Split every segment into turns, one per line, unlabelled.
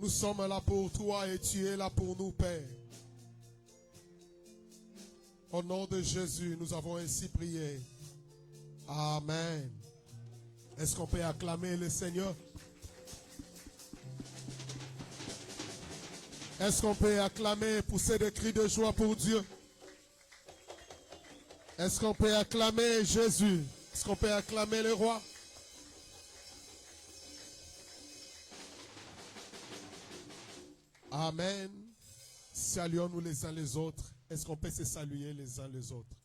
Nous sommes là pour toi et tu es là pour nous, Père. Au nom de Jésus, nous avons ainsi prié. Amen. Est-ce qu'on peut acclamer le Seigneur? Est-ce qu'on peut acclamer, pousser des cris de joie pour Dieu? Est-ce qu'on peut acclamer Jésus? Est-ce qu'on peut acclamer le roi? Amen. Saluons-nous les uns les autres. Est-ce qu'on peut se saluer les uns les autres?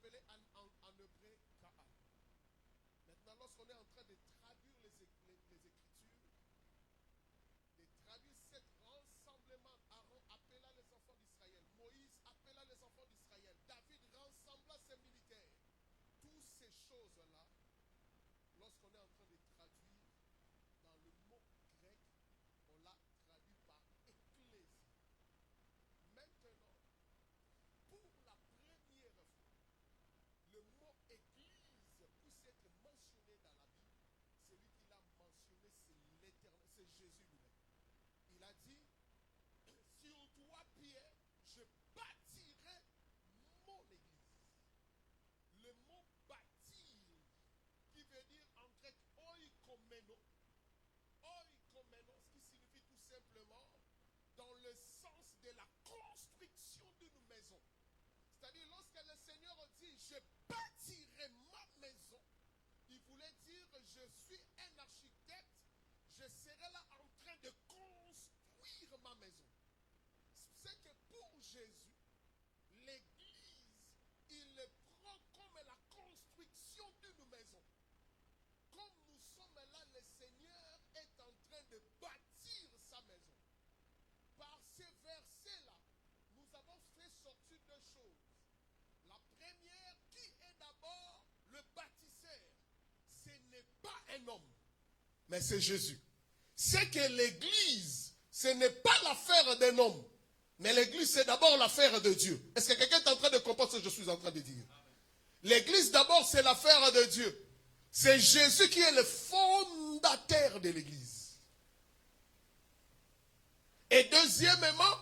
appelé en hébreu Kaal. Maintenant, lorsqu'on est en train de traduire les Écritures, de traduire cet rassemblement, Aaron appela les enfants d'Israël, Moïse appela les enfants d'Israël, David rassembla ses militaires. Toutes ces choses-là, lorsqu'on est en train de traduire dans le mot grec, on l'a traduit par ecclésie. Maintenant, pour la première fois, le mot église puisse être mentionné dans la Bible, celui qui l'a mentionné, c'est l'Éternel, c'est Jésus lui-même. Il a dit, sur toi, Pierre, je bâtirai mon église. Le mot bâtir, qui veut dire en grec oikomeno, ce qui signifie tout simplement dans le sens de la construction d'une maison. C'est-à-dire, lorsque le Seigneur dit, je bâtirai ma maison, il voulait dire, je suis un architecte, je serai là en train de construire ma maison. C'est que pour Jésus, l'Église, il le prend comme la construction d'une maison. Comme nous sommes là, le Seigneur est en train de bâtir sa maison. Par ces versets-là, nous avons fait sortir deux choses. La première, qui est d'abord le bâtisseur? Ce n'est pas un homme, mais c'est Jésus. C'est que l'Église, ce n'est pas l'affaire d'un homme, mais l'Église, c'est d'abord l'affaire de Dieu. Est-ce que quelqu'un est en train de comprendre ce que je suis en train de dire? L'Église, d'abord, c'est l'affaire de Dieu. C'est Jésus qui est le fondateur de l'Église. Et deuxièmement,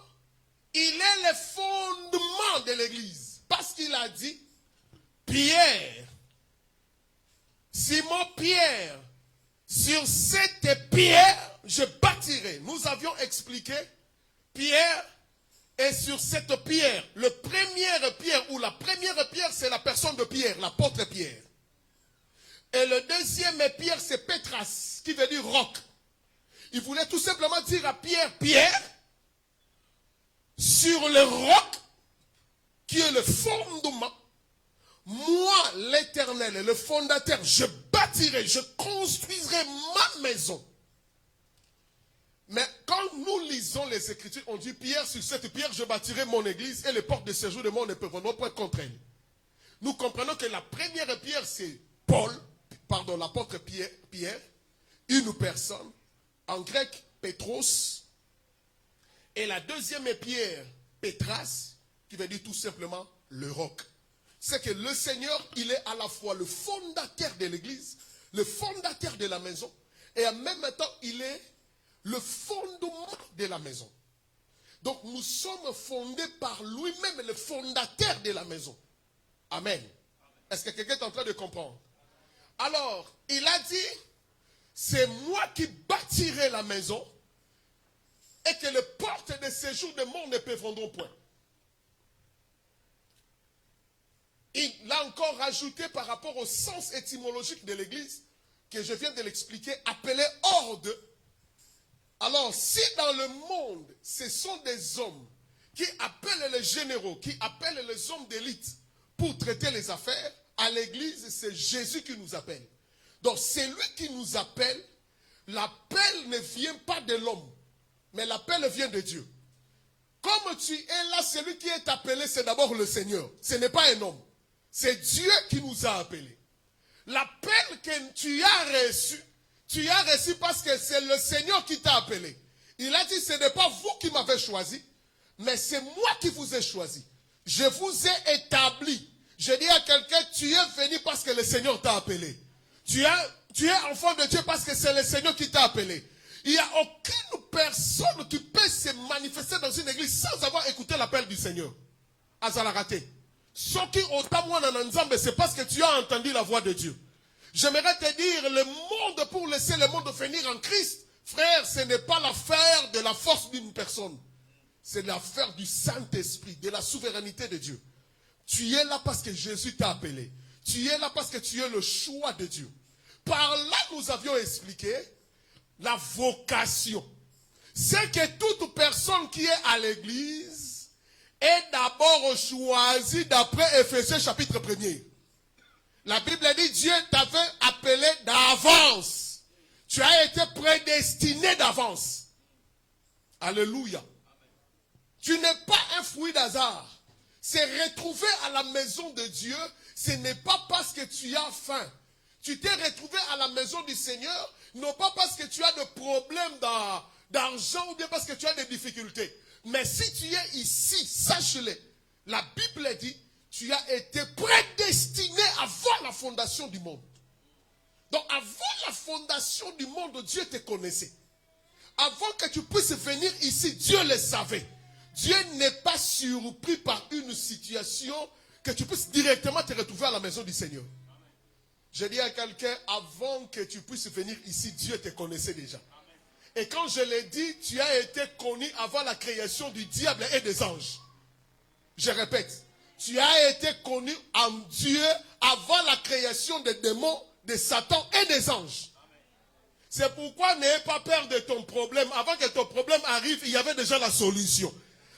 il est le fondement de l'Église. Parce qu'il a dit, Pierre, Simon Pierre, sur cette pierre, je bâtirai. Nous avions expliqué, Pierre est sur cette pierre. La première pierre, c'est la personne de Pierre, l'apôtre Pierre. Et le deuxième pierre, c'est Pétras, qui veut dire roc. Il voulait tout simplement dire à Pierre, Pierre, sur le roc, qui est le fondement, moi, l'Éternel, le fondateur, je bâtirai, je construirai ma maison. Mais quand nous lisons les Écritures, on dit, Pierre, sur cette pierre, je bâtirai mon église et les portes de séjour de mon ne peuvent point contre elle. Nous comprenons que la première pierre, c'est l'apôtre Pierre, une personne, en grec, Pétros, et la deuxième pierre, Pétras, qui veut dire tout simplement le roc. C'est que le Seigneur, il est à la fois le fondateur de l'église, le fondateur de la maison, et en même temps, il est le fondement de la maison. Donc, nous sommes fondés par lui-même, le fondateur de la maison. Amen. Est-ce que quelqu'un est en train de comprendre? Alors, il a dit, c'est moi qui bâtirai la maison et que les portes de séjour de monde ne pévrondront point. Il l'a encore rajouté par rapport au sens étymologique de l'église, que je viens de l'expliquer, appelé horde. Alors, si dans le monde, ce sont des hommes qui appellent les généraux, qui appellent les hommes d'élite pour traiter les affaires, à l'église, c'est Jésus qui nous appelle. Donc, c'est lui qui nous appelle. L'appel ne vient pas de l'homme, mais l'appel vient de Dieu. Comme tu es là, celui qui est appelé, c'est d'abord le Seigneur. Ce n'est pas un homme. C'est Dieu qui nous a appelés. L'appel que tu as reçu parce que c'est le Seigneur qui t'a appelé. Il a dit, ce n'est pas vous qui m'avez choisi, mais c'est moi qui vous ai choisi. Je vous ai établi. Je dis à quelqu'un, tu es venu parce que le Seigneur t'a appelé. Tu es enfant de Dieu parce que c'est le Seigneur qui t'a appelé. Il n'y a aucune personne qui peut se manifester dans une église sans avoir écouté l'appel du Seigneur. Azalarate. Ce qui c'est parce que tu as entendu la voix de Dieu. J'aimerais te dire, le monde, pour laisser le monde venir en Christ, frère, ce n'est pas l'affaire de la force d'une personne. C'est l'affaire du Saint-Esprit, de la souveraineté de Dieu. Tu es là parce que Jésus t'a appelé. Tu es là parce que tu es le choix de Dieu. Par là, nous avions expliqué la vocation. C'est que toute personne qui est à l'église est d'abord choisi d'après Éphésiens chapitre 1er. La Bible dit Dieu t'avait appelé d'avance. Tu as été prédestiné d'avance. Alléluia. Tu n'es pas un fruit d'hasard. C'est retrouver à la maison de Dieu. Ce n'est pas parce que tu as faim. Tu t'es retrouvé à la maison du Seigneur, non pas parce que tu as des problèmes d'argent ou bien parce que tu as des difficultés. Mais si tu es ici, sache-le, la Bible dit, tu as été prédestiné avant la fondation du monde. Donc avant la fondation du monde, Dieu te connaissait. Avant que tu puisses venir ici, Dieu le savait. Dieu n'est pas surpris par une situation que tu puisses directement te retrouver à la maison du Seigneur. Je dis à quelqu'un, avant que tu puisses venir ici, Dieu te connaissait déjà. Et quand je l'ai dit, tu as été connu avant la création du diable et des anges. Je répète, tu as été connu en Dieu avant la création des démons, de Satan et des anges. C'est pourquoi n'ayez pas peur de ton problème. Avant que ton problème arrive, il y avait déjà la solution.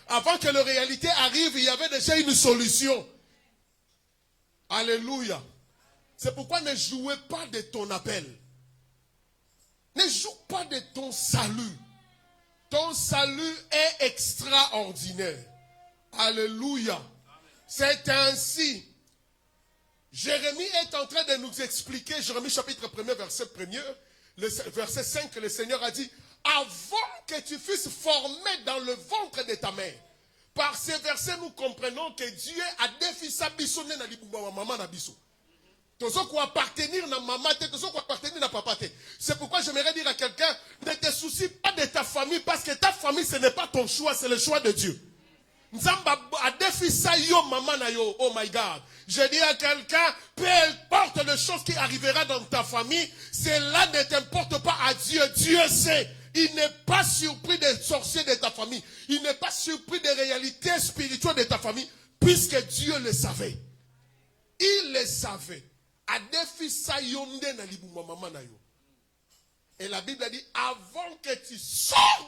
Avant que la réalité arrive, il y avait déjà une solution. Alléluia. C'est pourquoi ne jouez pas de ton appel. Ne joue pas de ton salut. Ton salut est extraordinaire. Alléluia. C'est ainsi. Jérémie est en train de nous expliquer, Jérémie chapitre 1er, verset 1er, verset 5, le Seigneur a dit, avant que tu fusses formé dans le ventre de ta mère. Par ces versets, nous comprenons que Dieu a défini sa bissonne na libumba maman na biso. Tozo ko appartenir na maman, tozo ko appartenir na papa. C'est pourquoi j'aimerais dire à quelqu'un, ne te soucie pas de ta famille, parce que ta famille, ce n'est pas ton choix, c'est le choix de Dieu. Nzamba a défini ça yo maman na yo, oh my God. Je dis à quelqu'un, peu importe les choses qui arrivera dans ta famille, cela ne t'importe pas à Dieu. Dieu sait. Il n'est pas surpris des sorciers de ta famille. Il n'est pas surpris des réalités spirituelles de ta famille, puisque Dieu le savait. Il le savait. Et la Bible a dit, avant que tu sors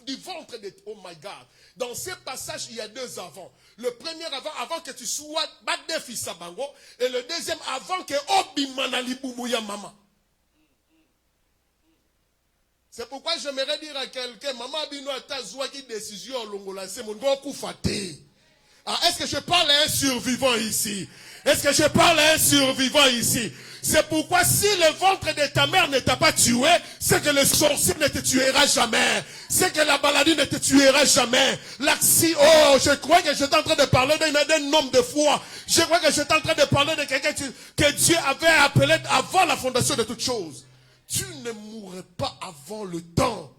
du ventre de... Oh my God. Dans ce passage, il y a deux avant. Le premier avant que tu sois... Et le deuxième avant que... C'est pourquoi j'aimerais dire à quelqu'un, maman bino atazwa qui décision longola c'est mon goku faté. Est-ce que je parle à un survivant ici? Est-ce que je parle à un survivant ici? C'est pourquoi si le ventre de ta mère ne t'a pas tué, c'est que le sorcier ne te tuera jamais. C'est que la maladie ne te tuera jamais. Oh, je crois que j'étais en train de parler d'un homme de foi. Je crois que j'étais en train de parler de quelqu'un que Dieu avait appelé avant la fondation de toutes choses. Tu ne mourrais pas avant le temps.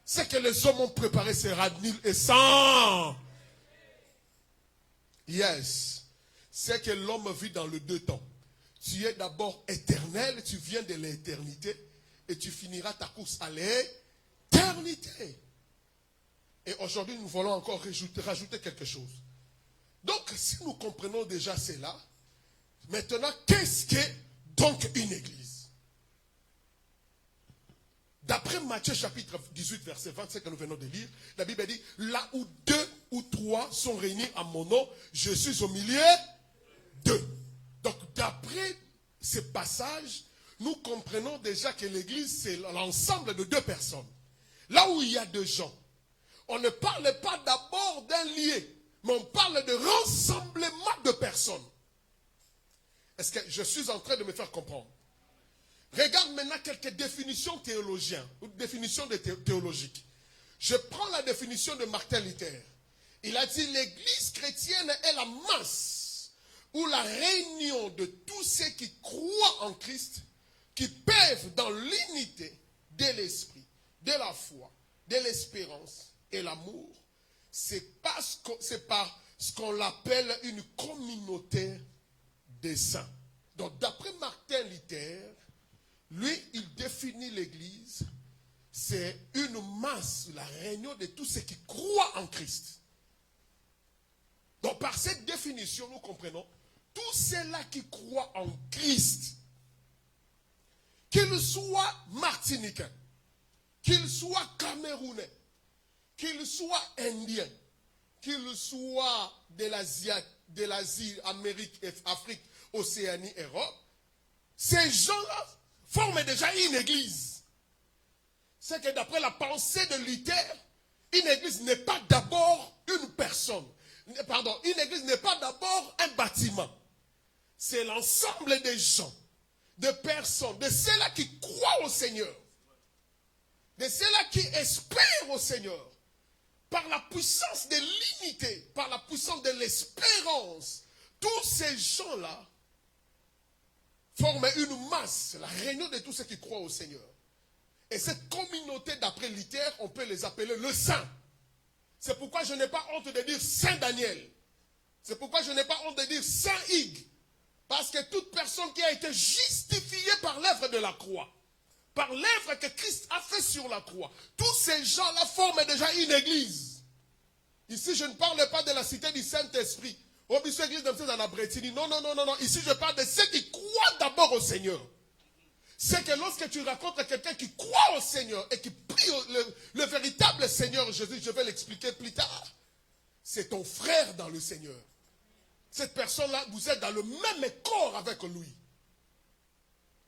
Ce que les hommes ont préparé sera nul et sans. Yes. C'est que l'homme vit dans le deux temps. Tu es d'abord éternel, tu viens de l'éternité et tu finiras ta course à l'éternité. Et aujourd'hui, nous voulons encore rajouter quelque chose. Donc, si nous comprenons déjà cela, maintenant, qu'est-ce qu'est donc une église? D'après Matthieu chapitre 18, verset 27 que nous venons de lire, la Bible dit, là où 2 ou 3 sont réunis en mon nom, je suis au milieu d'eux. Donc d'après ce passage, nous comprenons déjà que l'église c'est l'ensemble de 2 personnes. Là où il y a 2 gens, on ne parle pas d'abord d'un lieu, mais on parle de rassemblement de personnes. Est-ce que je suis en train de me faire comprendre? Regarde maintenant quelques définitions théologiennes, ou définitions théologiques. Je prends la définition de Martin Luther. Il a dit l'église chrétienne est la masse ou la réunion de tous ceux qui croient en Christ, qui peuvent dans l'unité de l'esprit, de la foi, de l'espérance et l'amour. C'est par ce qu'on appelle une communauté des saints. Donc d'après Martin Luther, lui, il définit l'église, c'est une masse, la réunion de tous ceux qui croient en Christ. Donc par cette définition, nous comprenons, tous ceux-là qui croient en Christ, qu'ils soient martiniquais, qu'ils soient camerounais, qu'ils soient indiens, qu'ils soient de l'Asie, Amérique, Afrique, Océanie, Europe, ces gens-là forment déjà une église. C'est que d'après la pensée de Luther, une église n'est pas d'abord une personne. Pardon, une église n'est pas d'abord un bâtiment. C'est l'ensemble des gens, de personnes, de ceux-là qui croient au Seigneur, de ceux-là qui espèrent au Seigneur, par la puissance de l'unité, par la puissance de l'espérance. Tous ces gens-là forment une masse, la réunion de tous ceux qui croient au Seigneur. Et cette communauté, d'après Luther, on peut les appeler le saint. C'est pourquoi je n'ai pas honte de dire Saint Daniel. C'est pourquoi je n'ai pas honte de dire Saint Hugues. Parce que toute personne qui a été justifiée par l'œuvre de la croix, par l'œuvre que Christ a fait sur la croix, tous ces gens-là forment déjà une église. Ici, je ne parle pas de la cité du Saint-Esprit. Oh, monsieur église de M. Non, non, non, non, non. Ici, je parle de ceux qui croient d'abord au Seigneur. C'est que lorsque tu racontes à quelqu'un qui croit au Seigneur et qui prie le véritable Seigneur Jésus, je vais l'expliquer plus tard, c'est ton frère dans le Seigneur. Cette personne-là, vous êtes dans le même corps avec lui.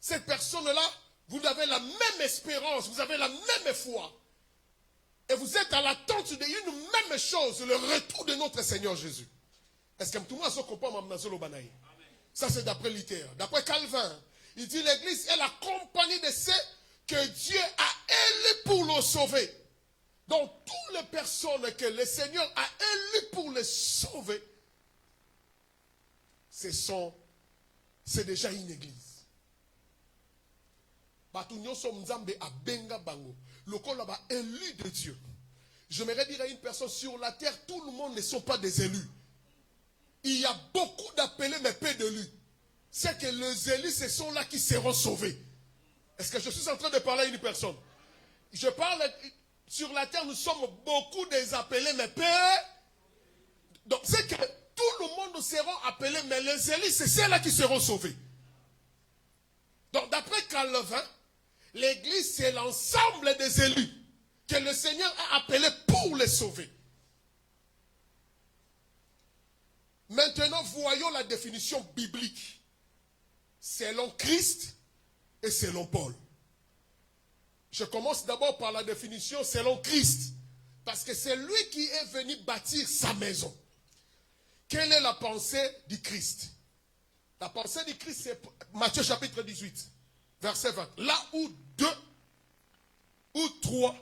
Cette personne-là, vous avez la même espérance, vous avez la même foi. Et vous êtes à l'attente d'une même chose, le retour de notre Seigneur Jésus. Est-ce que tout le monde se comprend? Ça, c'est d'après Luther. D'après Calvin, il dit l'église est la compagnie de ceux que Dieu a élus pour le sauver. Donc, toutes les personnes que le Seigneur a élues pour les sauver, c'est déjà une église. Élus de Dieu. J'aimerais dire à une personne sur la terre, tout le monde ne sont pas des élus. Il y a beaucoup d'appelés, mais peu d'élus. C'est que les élus, ce sont là qui seront sauvés. Est-ce que je suis en train de parler à une personne? Je parle, sur la terre, nous sommes beaucoup des appelés, mais peu. Donc, c'est que tout le monde seront appelés, mais les élus, c'est ceux-là qui seront sauvés. Donc, d'après Calvin, l'église, c'est l'ensemble des élus que le Seigneur a appelés pour les sauver. Maintenant, voyons la définition biblique. Selon Christ et selon Paul. Je commence d'abord par la définition selon Christ. Parce que c'est lui qui est venu bâtir sa maison. Quelle est la pensée du Christ? La pensée du Christ, c'est Matthieu chapitre 18, verset 20. Là où 2 ou 3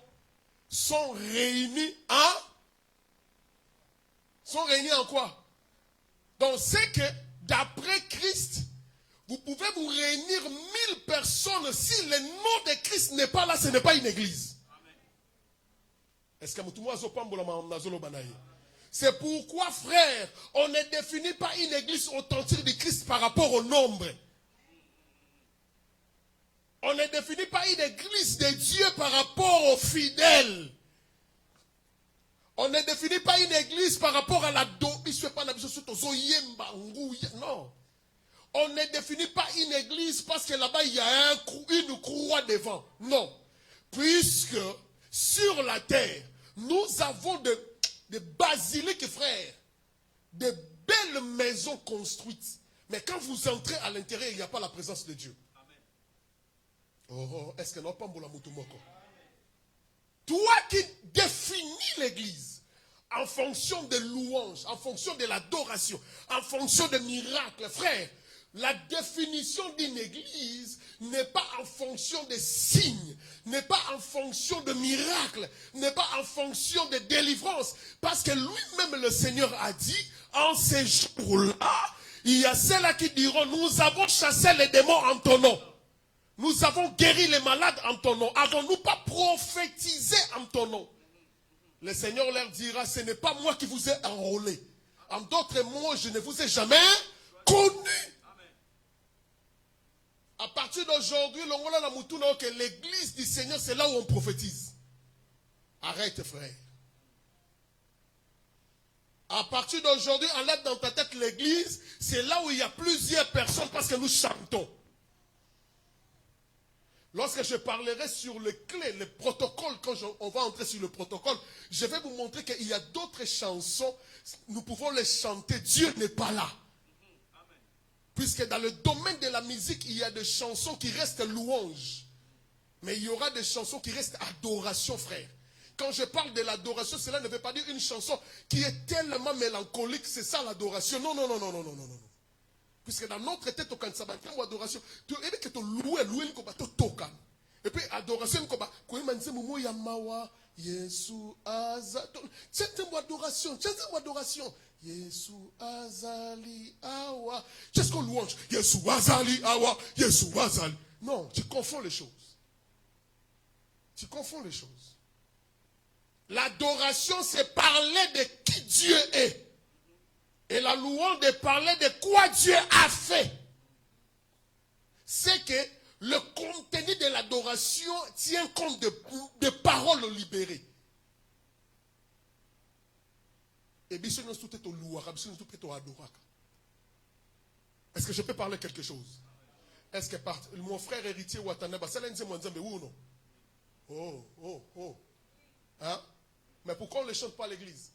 sont réunis en quoi? Donc c'est que d'après Christ, vous pouvez vous réunir 1000 personnes. Si le nom de Christ n'est pas là, ce n'est pas une église. Est-ce que c'est pourquoi, frère, on ne définit pas une église authentique de Christ par rapport au nombre. On ne définit pas une église de Dieu par rapport aux fidèles. On ne définit pas une église par rapport à la non. On ne définit pas une église parce que là-bas il y a une croix devant. Non. Puisque sur la terre, nous avons de basiliques, frères, de belles maisons construites. Mais quand vous entrez à l'intérieur, il n'y a pas la présence de Dieu. Oh, est-ce que nous pas la mutumoko? Toi qui définis l'église en fonction des louanges, en fonction de l'adoration, en fonction des miracles, frère, la définition d'une église n'est pas en fonction des signes, n'est pas en fonction de miracles, n'est pas en fonction de délivrance. Parce que lui-même, le Seigneur a dit, en ces jours-là, il y a ceux-là qui diront, nous avons chassé les démons en ton nom. Nous avons guéri les malades en ton nom. Avons-nous pas prophétisé en ton nom? Le Seigneur leur dira, ce n'est pas moi qui vous ai enrôlé. En d'autres mots, je ne vous ai jamais connu. À partir d'aujourd'hui, que l'église du Seigneur, c'est là où on prophétise. Arrête, frère. À partir d'aujourd'hui, enlève dans ta tête l'église, c'est là où il y a plusieurs personnes parce que nous chantons. Lorsque je parlerai sur les clés, les protocoles, quand on va entrer sur le protocole, je vais vous montrer qu'il y a d'autres chansons, nous pouvons les chanter, Dieu n'est pas là. Puisque dans le domaine de la musique, il y a des chansons qui restent louanges. Mais il y aura des chansons qui restent adoration, frère. Quand je parle de l'adoration, cela ne veut pas dire une chanson qui est tellement mélancolique, c'est ça l'adoration. Non, non, non, non, non, non, non, non. Puisque dans notre tête, quand ça va être adoration, tu es que tu loues, tu toques. Et puis adoration, comme Yesu aza. C'est une adoration, c'est une adoration. Yesu azali awa. C'est ce qu'on louange. Yesu azali awa. Yesu azali. Non, tu confonds les choses. Tu confonds les choses. L'adoration, c'est parler de qui Dieu est. Et la louange de parler de quoi Dieu a fait. C'est que le contenu de l'adoration tient compte de paroles libérées. Et bien, nous tout est au louara, nous tout est au adoraka. Est-ce que je peux parler quelque chose? Est-ce que mon frère héritier Watanaba, ça l'a dit moi ou non? Oh, oh, oh. Hein? Mais pourquoi on ne le chante pas à l'église?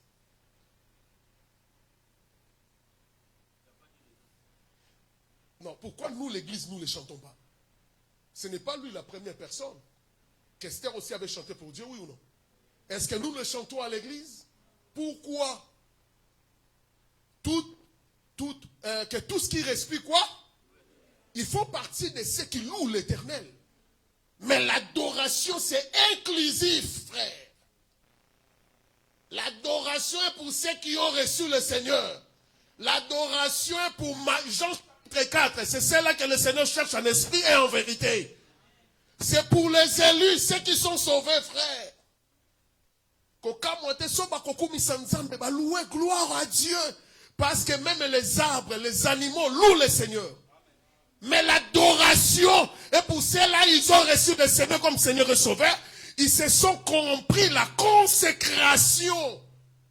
Non, pourquoi nous, l'église, nous ne les chantons pas? Ce n'est pas lui la première personne. Qu'Esther aussi avait chanté pour Dieu, oui ou non? Est-ce que nous le chantons à l'église? Pourquoi? Que tout ce qui respire, quoi? Il faut partir de ceux qui louent l'Éternel. Mais l'adoration, c'est inclusif, frère. L'adoration est pour ceux qui ont reçu le Seigneur. L'adoration est pour Jean 4. C'est celle-là que le Seigneur cherche en esprit et en vérité. C'est pour les élus, ceux qui sont sauvés, frère. Louer gloire à Dieu. Parce que même les arbres, les animaux louent le Seigneur. Mais l'adoration est pour ceux-là, ils ont reçu le Seigneur comme Seigneur et Sauveur. Ils se sont compris la consécration.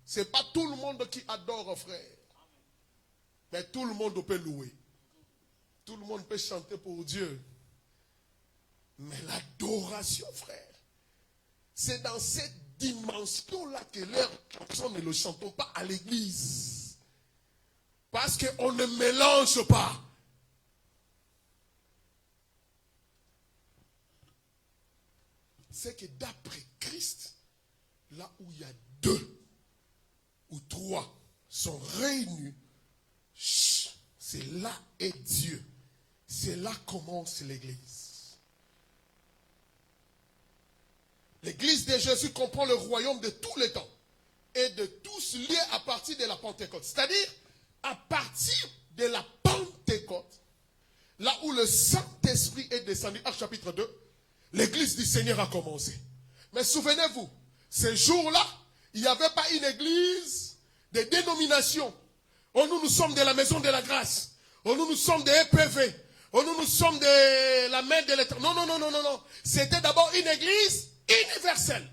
Ce n'est pas tout le monde qui adore, frère. Mais tout le monde peut louer. Tout le monde peut chanter pour Dieu. Mais l'adoration, frère, c'est dans cette dimension-là que leurs chansons ne le chantons pas à l'église. Parce qu'on ne mélange pas. C'est que d'après Christ, là où il y a 2 ou 3 sont réunis, c'est là est Dieu. C'est là commence l'église. L'église de Jésus comprend le royaume de tous les temps et de tous liés à partir de la Pentecôte. C'est-à-dire, à partir de la Pentecôte, là où le Saint-Esprit est descendu, Actes chapitre 2, l'église du Seigneur a commencé. Mais souvenez-vous, ces jours-là, il n'y avait pas une église de dénomination. Oh, nous sommes de la maison de la grâce. Oh, nous sommes des EPV. Oh, nous sommes de la main de l'Éternel. Non, non, non, non, non, non. C'était d'abord une église universelle.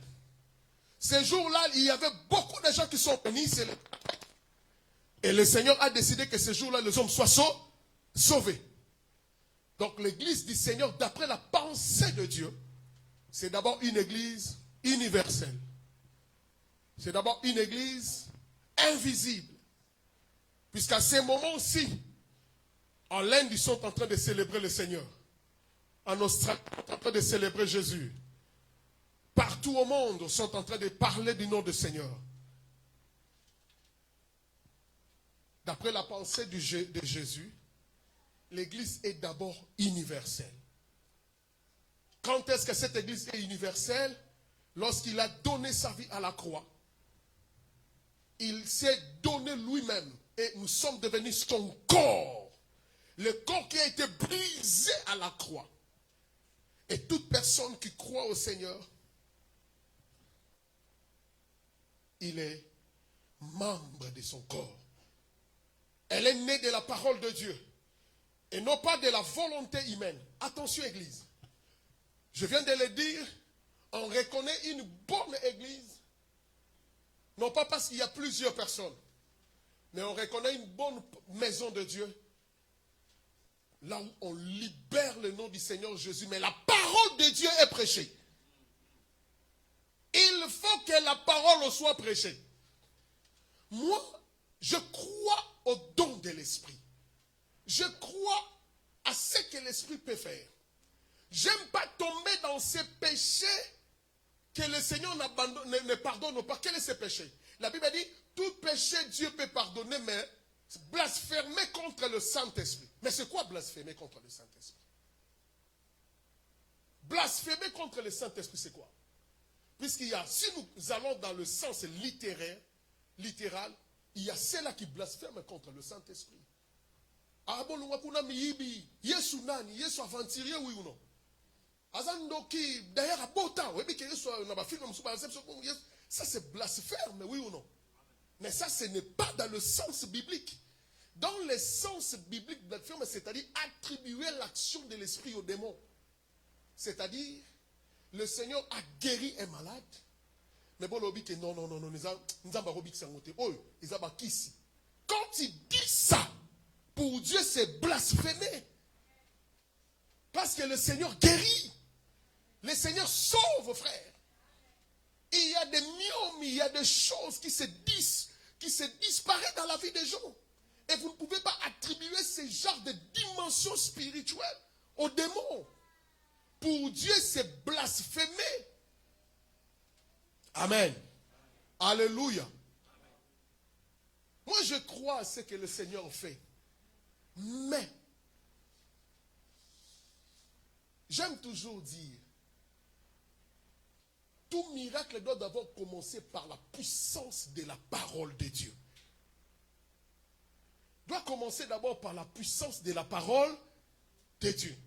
Ces jours-là, il y avait beaucoup de gens qui sont venus. Et le Seigneur a décidé que ces jours-là, les hommes soient sauvés. Donc l'église du Seigneur, d'après la pensée de Dieu, c'est d'abord une église universelle. C'est d'abord une église invisible. Puisqu'à ces moments-ci, en l'Inde, ils sont en train de célébrer le Seigneur. En Australie, ils sont en train de célébrer Jésus. Partout au monde, ils sont en train de parler du nom du Seigneur. D'après la pensée de Jésus, l'église est d'abord universelle. Quand est-ce que cette église est universelle? Lorsqu'il a donné sa vie à la croix. Il s'est donné lui-même et nous sommes devenus son corps. Le corps qui a été brisé à la croix. Et toute personne qui croit au Seigneur, il est membre de son corps. Elle est née de la parole de Dieu. Et non pas de la volonté humaine. Attention, église. Je viens de le dire, on reconnaît une bonne église. Non pas parce qu'il y a plusieurs personnes. Mais on reconnaît une bonne maison de Dieu. là où on libère le nom du Seigneur Jésus, mais la parole de Dieu est prêchée. Il faut que la parole soit prêchée. Moi, je crois au don de l'esprit. Je crois à ce que l'esprit peut faire. J'aime pas tomber dans ces péchés que le Seigneur ne pardonne pas. Quel est ce péché? La Bible dit, tout péché Dieu peut pardonner, mais blasphémer contre le Saint-Esprit. Mais c'est quoi blasphémer contre le Saint-Esprit? Blasphémer contre le Saint-Esprit, c'est quoi? Puisqu'il y a, si nous allons dans le sens littéral, il y a ceux-là qui blasphèment contre le Saint-Esprit. Yesu nani, Yesu aventurier, oui ou non? Azandoki, d'ailleurs, à beau temps, ça c'est blasphème, oui ou non? Mais ça, ce n'est pas dans le sens biblique. Dans le sens biblique, blasphème, c'est-à-dire attribuer l'action de l'esprit au démon. C'est-à-dire, le Seigneur a guéri un malade. Mais bon, l'obit que non, nous avons quand il dit ça, pour Dieu, c'est blasphémé. Parce que le Seigneur guérit. Le Seigneur sauve, frère. Il y a des myomes, il y a des choses qui se disparaissent dans la vie des gens. Et vous ne pouvez pas attribuer ce genre de dimension spirituelle aux démons. Pour Dieu, c'est blasphémé. Amen. Alléluia. Moi, je crois à ce que le Seigneur fait. Mais, j'aime toujours dire, tout miracle doit d'abord commencer par la puissance de la parole de Dieu. Doit commencer d'abord par la puissance de la parole de Dieu.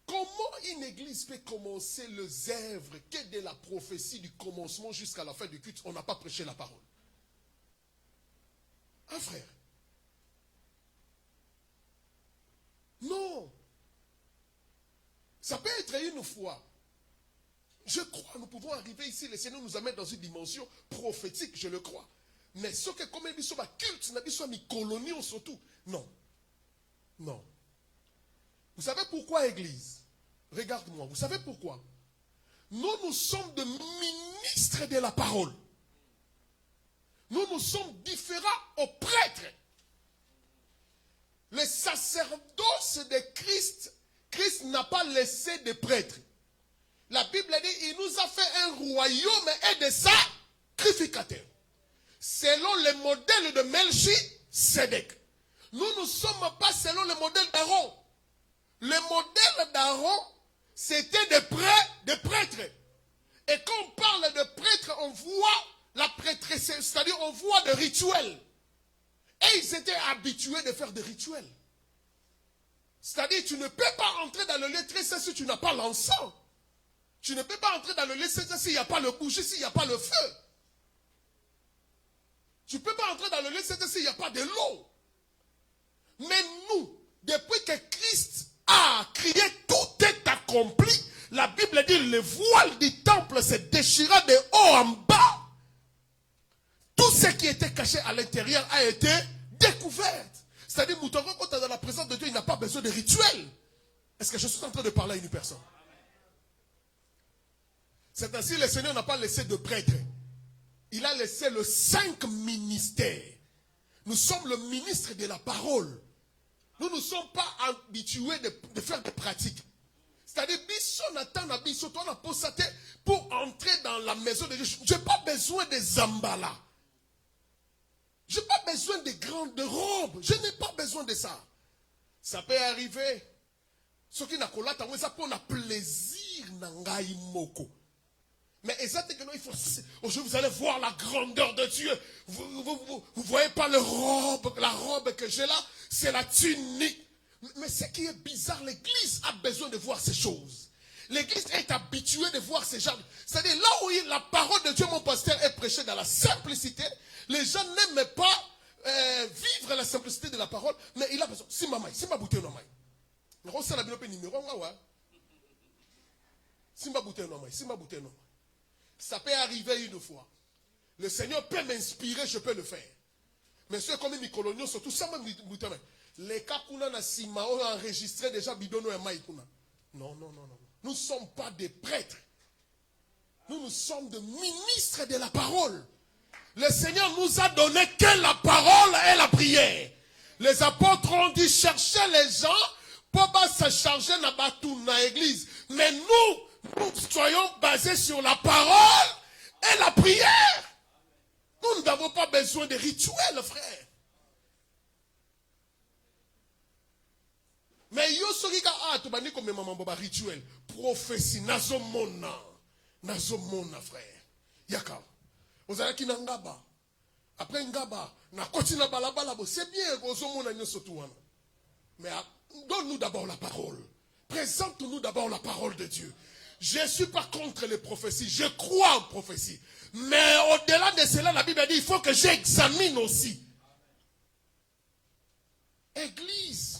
Comment une église peut commencer les œuvres que de la prophétie du commencement jusqu'à la fin du culte, on n'a pas prêché la parole? Un frère. Non. Ça peut être une fois. Je crois, nous pouvons arriver ici, le Seigneur nous amène dans une dimension prophétique, je le crois. Mais ce que comme il soit culte, n'a pas mis colonie surtout. Non. Non. Vous savez pourquoi, Église? Regarde-moi, vous savez pourquoi? Nous sommes des ministres de la parole. Nous sommes différents aux prêtres. Le sacerdoce de Christ, Christ n'a pas laissé de prêtres. La Bible dit, il nous a fait un royaume et des sacrificateurs. Selon le modèle de Melchisedec. Nous ne sommes pas selon le modèle d'Aaron. Le modèle d'Aaron, c'était des prêtres. Et quand on parle de prêtres, on voit la prêtresse, c'est-à-dire on voit des rituels. Et ils étaient habitués de faire des rituels. C'est-à-dire tu ne peux pas entrer dans le lieu très saint si tu n'as pas l'encens. Tu ne peux pas entrer dans le lieu très saint s'il n'y a pas le bougie, s'il n'y a pas le feu. Tu ne peux pas entrer dans le lieu très saint s'il n'y a pas de l'eau. Mais nous, depuis que Christ a crié, tout est accompli. La Bible dit, le voile du temple se déchira de haut en bas. Tout ce qui était caché à l'intérieur a été découvert. C'est-à-dire, quand tu es dans la présence de Dieu, il n'a pas besoin de rituel. Est-ce que je suis en train de parler à une personne? C'est ainsi que le Seigneur n'a pas laissé de prêtres. Il a laissé le 5 ministères. Nous sommes le ministre de la parole. Nous ne sommes pas habitués de faire des pratiques. C'est-à-dire, pour entrer dans la maison de Dieu, je n'ai pas besoin des zambala. Je n'ai pas besoin de grandes robes. Je n'ai pas besoin de ça. Ça peut arriver. Ce qui n'a pas on a plaisir nangai moko. Mais exactement, il faut. Aujourd'hui, vous allez voir la grandeur de Dieu. Vous voyez pas la robe que j'ai là, c'est la tunique. Mais ce qui est bizarre, l'église a besoin de voir ces choses. L'église est habituée de voir ces gens. C'est-à-dire, là où la parole de Dieu, mon pasteur, est prêchée dans la simplicité, les gens n'aiment pas vivre la simplicité de la parole, mais il a besoin. Si ma bouteille non ça peut arriver une fois. Le Seigneur peut m'inspirer, je peux le faire. Mais ceux comme mes coloniaux, surtout ça, Les cas qu'on a sima ont enregistré déjà bidono et maïkuna. Non, non, non, non. Nous ne sommes pas des prêtres. Nous sommes des ministres de la parole. Le Seigneur nous a donné que la parole et la prière. Les apôtres ont dit chercher les gens pour pas se charger dans l'église. Mais nous soyons basés sur la parole et la prière. Nous n'avons pas besoin de rituels, frère. Mais yo sorika tu bani comme maman boba rituel. Prophétie nazomona frère. Yaka. Ozalaki na ngaba. Après ngaba na kotina balabala bo c'est bien ozomona nyoso tuwana. Mais donne-nous d'abord la parole. Présente-nous d'abord la parole de Dieu. Je ne suis pas contre les prophéties. Je crois en prophétie. Mais au-delà de cela, la Bible dit il faut que j'examine aussi. Église.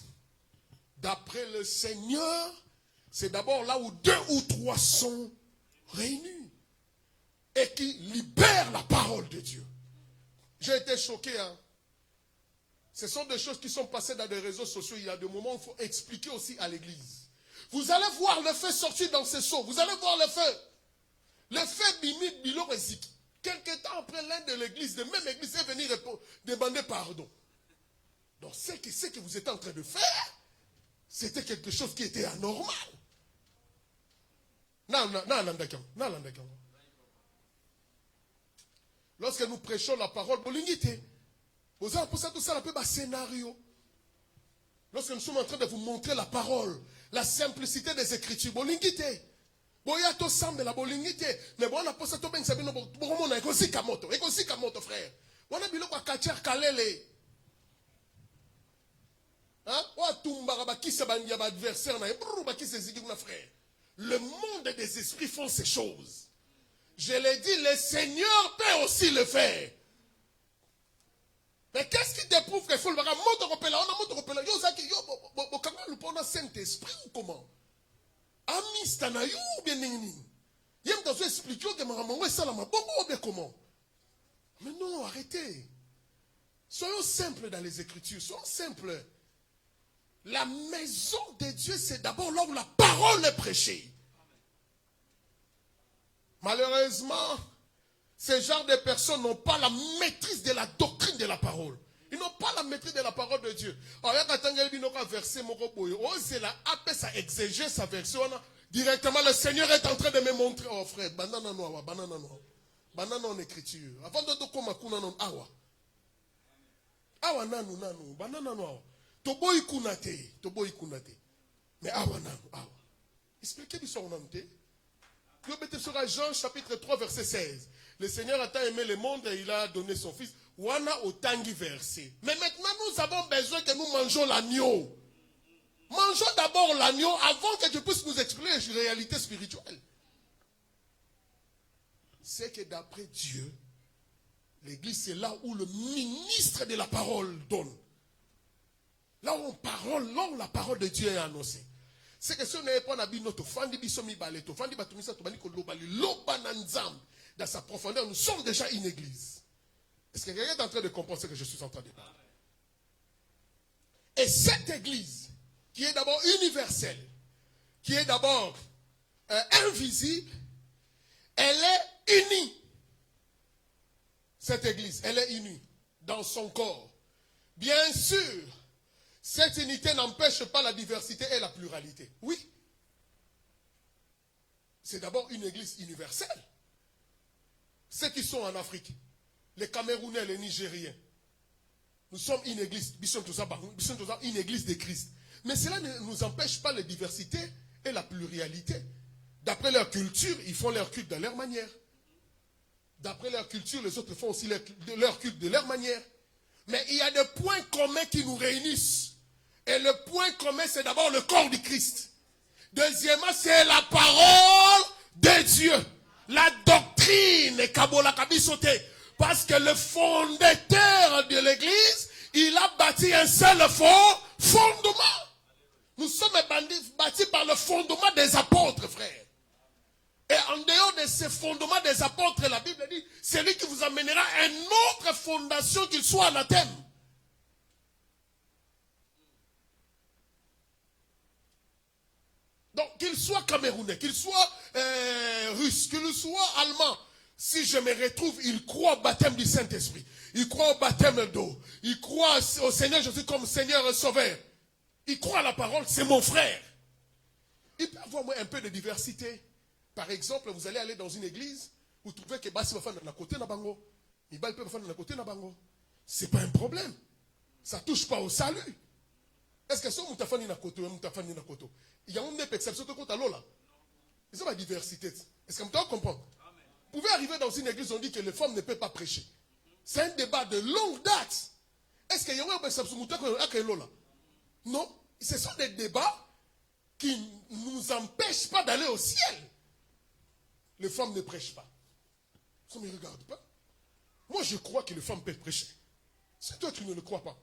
D'après le Seigneur, c'est d'abord là où 2 ou 3 sont réunis. Et qui libèrent la parole de Dieu. J'ai été choqué. Ce sont des choses qui sont passées dans des réseaux sociaux. Il y a des moments où il faut expliquer aussi à l'église. Vous allez voir le feu sortir dans ces seaux. Vous allez voir le feu. Le feu bimite bilo rézik. Quelque temps après, l'un de l'église, de même église, est venu demander pardon. Donc, ce que vous êtes en train de faire, c'était quelque chose qui était anormal. Lorsque nous prêchons la parole, vous avez pour ça tout ça un peu un scénario. Lorsque nous sommes en train de vous montrer la parole, la simplicité des Écritures, boya to semble la bolingite, mais bon on a posé to ben sabino boromona ekosika moto frère. Wana biloko akacher kalele. Hein? Wa tumba ba kisa bandia ba adversaire na ebru ba kisa zigi na frère. Le monde des esprits font ces choses. Je l'ai dit, le Seigneur peut aussi le faire. Mais qu'est-ce qui te prouve qu'il faut le faire? Moto repela, on a moto repela. Yo zaki yo bo kanga lu pona Saint-Esprit ou comment? Amistana yo bien nini. Yem t'as expliqué que maman ça la maman bien comment? Mais non, arrêtez. Soyons simples dans les Écritures, soyons simples. La maison de Dieu, c'est d'abord là où la parole est prêchée. Malheureusement, ces genres de personnes n'ont pas la maîtrise de la doctrine de la parole. Ils n'ont pas la maîtrise de la parole de Dieu. Alors, ça exéger sa version. Directement, le Seigneur est en train de me montrer. Oh frère, banana noa, banana noa. Banana en écriture. Avant de koma kuna non awa. Awa nanu, banana noa. Toboy kunate. Mais awa nanu, awa. Expliquez-moi ça en ante. Jean chapitre 3 verset 16. Le Seigneur a tant aimé le monde et il a donné son fils. Wana au tangi verset. Mais maintenant nous avons besoin que nous mangeons l'agneau. Mangeons d'abord l'agneau avant que Dieu puisse nous expliquer les réalités spirituelles. C'est que d'après Dieu, l'église c'est là où le ministre de la parole donne. Là où on parle, là où la parole de Dieu est annoncée. C'est que si on n'avait pas notre fandi bisomi baleto, fandi batumisa tobani ko lobali lobananzam dans sa profondeur, nous sommes déjà une église. Est-ce que quelqu'un est en train de comprendre ce que je suis en train de parler? Et cette église, qui est d'abord universelle, qui est d'abord invisible, elle est unie. Cette église, elle est unie dans son corps. Bien sûr, cette unité n'empêche pas la diversité et la pluralité. Oui. C'est d'abord une église universelle. Ceux qui sont en Afrique, les Camerounais, les Nigériens, nous sommes une église, une église de Christ. Mais cela ne nous empêche pas la diversité et la pluralité. D'après leur culture, ils font leur culte de leur manière. D'après leur culture, les autres font aussi leur culte de leur manière. Mais il y a des points communs qui nous réunissent. Et le point commun, c'est d'abord le corps du Christ. Deuxièmement, c'est la parole de Dieu. La doctrine, parce que le fondateur de l'église, il a bâti un seul fondement. Nous sommes bâtis par le fondement des apôtres, frère. Et en dehors de ces fondements des apôtres, la Bible dit, c'est lui qui vous amènera une autre fondation qu'il soit anathème. soit camerounais, qu'il soit russe, qu'il soit allemand, si je me retrouve, il croit au baptême du Saint-Esprit. Il croit au baptême d'eau. Il croit au Seigneur Jésus comme Seigneur et Sauveur. Il croit à la parole, c'est mon frère. Il peut y avoir un peu de diversité. Par exemple, vous allez aller dans une église, vous trouvez que Bassi va faire de côté na bango. Ibal peut faire de côté na bango. C'est pas un problème. Ça ne touche pas au salut. Est-ce que ça, Moutafani na koto, Moutafani na koto? Il y a une exception de côté à l'eau là. C'est la diversité. Est-ce que vous comprenez? Vous pouvez arriver dans une église, on dit que les femmes ne peuvent pas prêcher. C'est un débat de longue date. Est-ce qu'il y a une exception de là? Non. Ce sont des débats qui ne nous empêchent pas d'aller au ciel. Les femmes ne prêchent pas. Ça ne me regarde pas. Moi, je crois que les femmes peuvent prêcher. C'est toi qui ne le crois pas.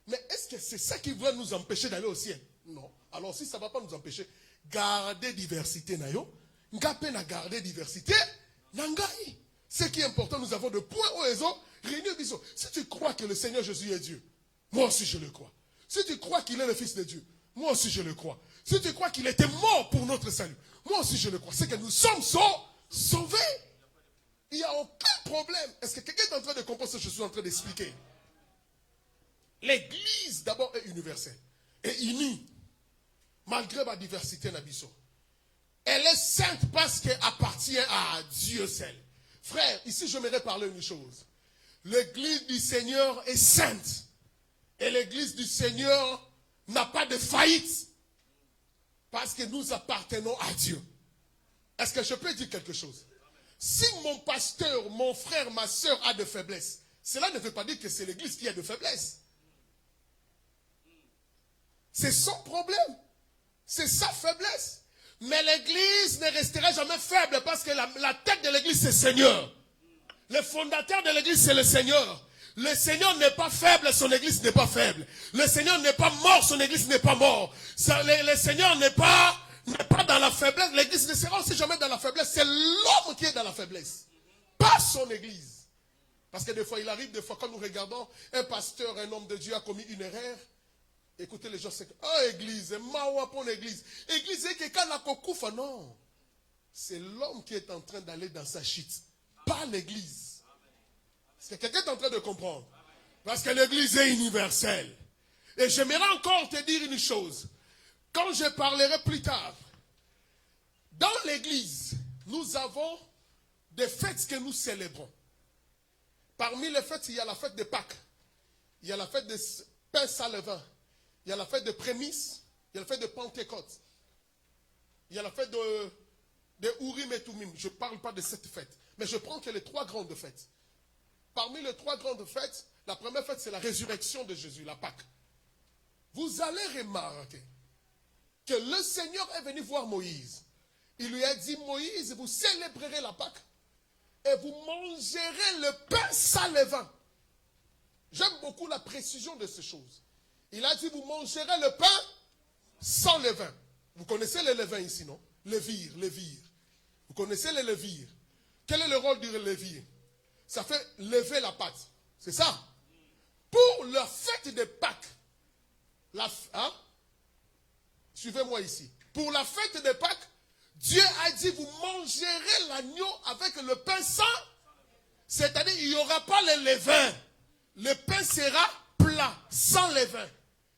Mais est-ce que c'est ça qui va nous empêcher d'aller au ciel? Non. Alors, si ça ne va pas nous empêcher, garder diversité, nayo. Ngapé na garder diversité. Nangai. Ce qui est important, nous avons de points au réseau. Réunis biso. Si tu crois que le Seigneur Jésus est Dieu, moi aussi je le crois. Si tu crois qu'il est le Fils de Dieu, moi aussi je le crois. Si tu crois qu'il était mort pour notre salut, moi aussi je le crois. C'est que nous sommes sauvés. Il n'y a aucun problème. Est-ce que quelqu'un est en train de comprendre ce que je suis en train d'expliquer? L'église d'abord est universelle et unie, malgré ma diversité nabiso. Elle est sainte parce qu'elle appartient à Dieu seul. Frère, ici je m'aimerais parler une chose. L'église du Seigneur est sainte. Et l'église du Seigneur n'a pas de faillite. Parce que nous appartenons à Dieu. Est-ce que je peux dire quelque chose? Si mon pasteur, mon frère, ma soeur a de faiblesses, cela ne veut pas dire que c'est l'église qui a de faiblesses. C'est son problème. C'est sa faiblesse. Mais l'église ne restera jamais faible parce que la tête de l'église c'est le Seigneur. Le fondateur de l'église c'est le Seigneur. Le Seigneur n'est pas faible, son église n'est pas faible. Le Seigneur n'est pas mort, son église n'est pas mort. Le Seigneur n'est pas dans la faiblesse. L'église ne sera aussi jamais dans la faiblesse. C'est l'homme qui est dans la faiblesse. Pas son église. Parce que des fois, il arrive, des fois, quand nous regardons un pasteur, un homme de Dieu a commis une erreur. Écoutez, les gens, c'est que, oh, église, mawa pour l'église. Église, c'est que quand la kokoufa, non. C'est l'homme qui est en train d'aller dans sa chute. Pas l'église. Est-ce que quelqu'un est en train de comprendre? Parce que l'église est universelle. Et j'aimerais encore te dire une chose. Quand je parlerai plus tard, dans l'église, nous avons des fêtes que nous célébrons. Parmi les fêtes, il y a la fête de Pâques. Il y a la fête de pain sans levain. Il y a la fête de prémices. Il y a la fête de Pentecôte. Il y a la fête de Urim et Tumim. Je ne parle pas de cette fête. Mais je prends que les trois grandes fêtes. Parmi les trois grandes fêtes, la première fête, c'est la résurrection de Jésus, la Pâque. Vous allez remarquer que le Seigneur est venu voir Moïse. Il lui a dit, Moïse, vous célébrerez la Pâque et vous mangerez le pain sans levain. J'aime beaucoup la précision de ces choses. Il a dit, vous mangerez le pain sans levain. Vous connaissez le levain ici, non? Levire. Vous connaissez le levire. Quel est le rôle du levire? Ça fait lever la pâte. C'est ça. Pour la fête de Pâques, suivez-moi ici. Pour la fête de Pâques, Dieu a dit, vous mangerez l'agneau avec le pain sans. C'est-à-dire, il n'y aura pas le levain. Le pain sera plat, sans levain.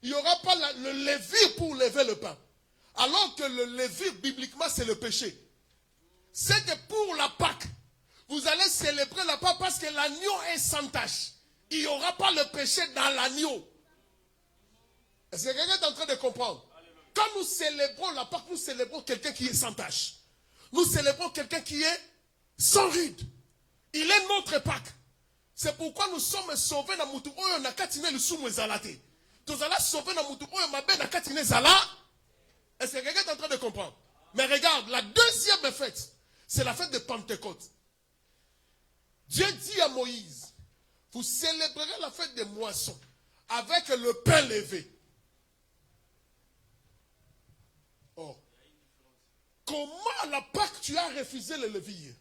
Il n'y aura pas le levure pour lever le pain. Alors que le levure, bibliquement, c'est le péché. C'est que pour la Pâque, vous allez célébrer la Pâque parce que l'agneau est sans tache. Il n'y aura pas le péché dans l'agneau. Est-ce que quelqu'un est en train de comprendre? Quand nous célébrons la Pâque, nous célébrons quelqu'un qui est sans tache. Nous célébrons quelqu'un qui est sans ride. Il est notre Pâque. C'est pourquoi nous sommes sauvés dans Moutou Oyo na katine le soumou ezalate. Nous allons sauver dans Moutou Oyo mabe na katine zala. Est-ce que quelqu'un est en train de comprendre? Mais regarde, la deuxième fête, c'est la fête de Pentecôte. Dieu dit à Moïse, vous célébrerez la fête des moissons avec le pain levé. Oh. Comment à la Pâque tu as refusé le levire?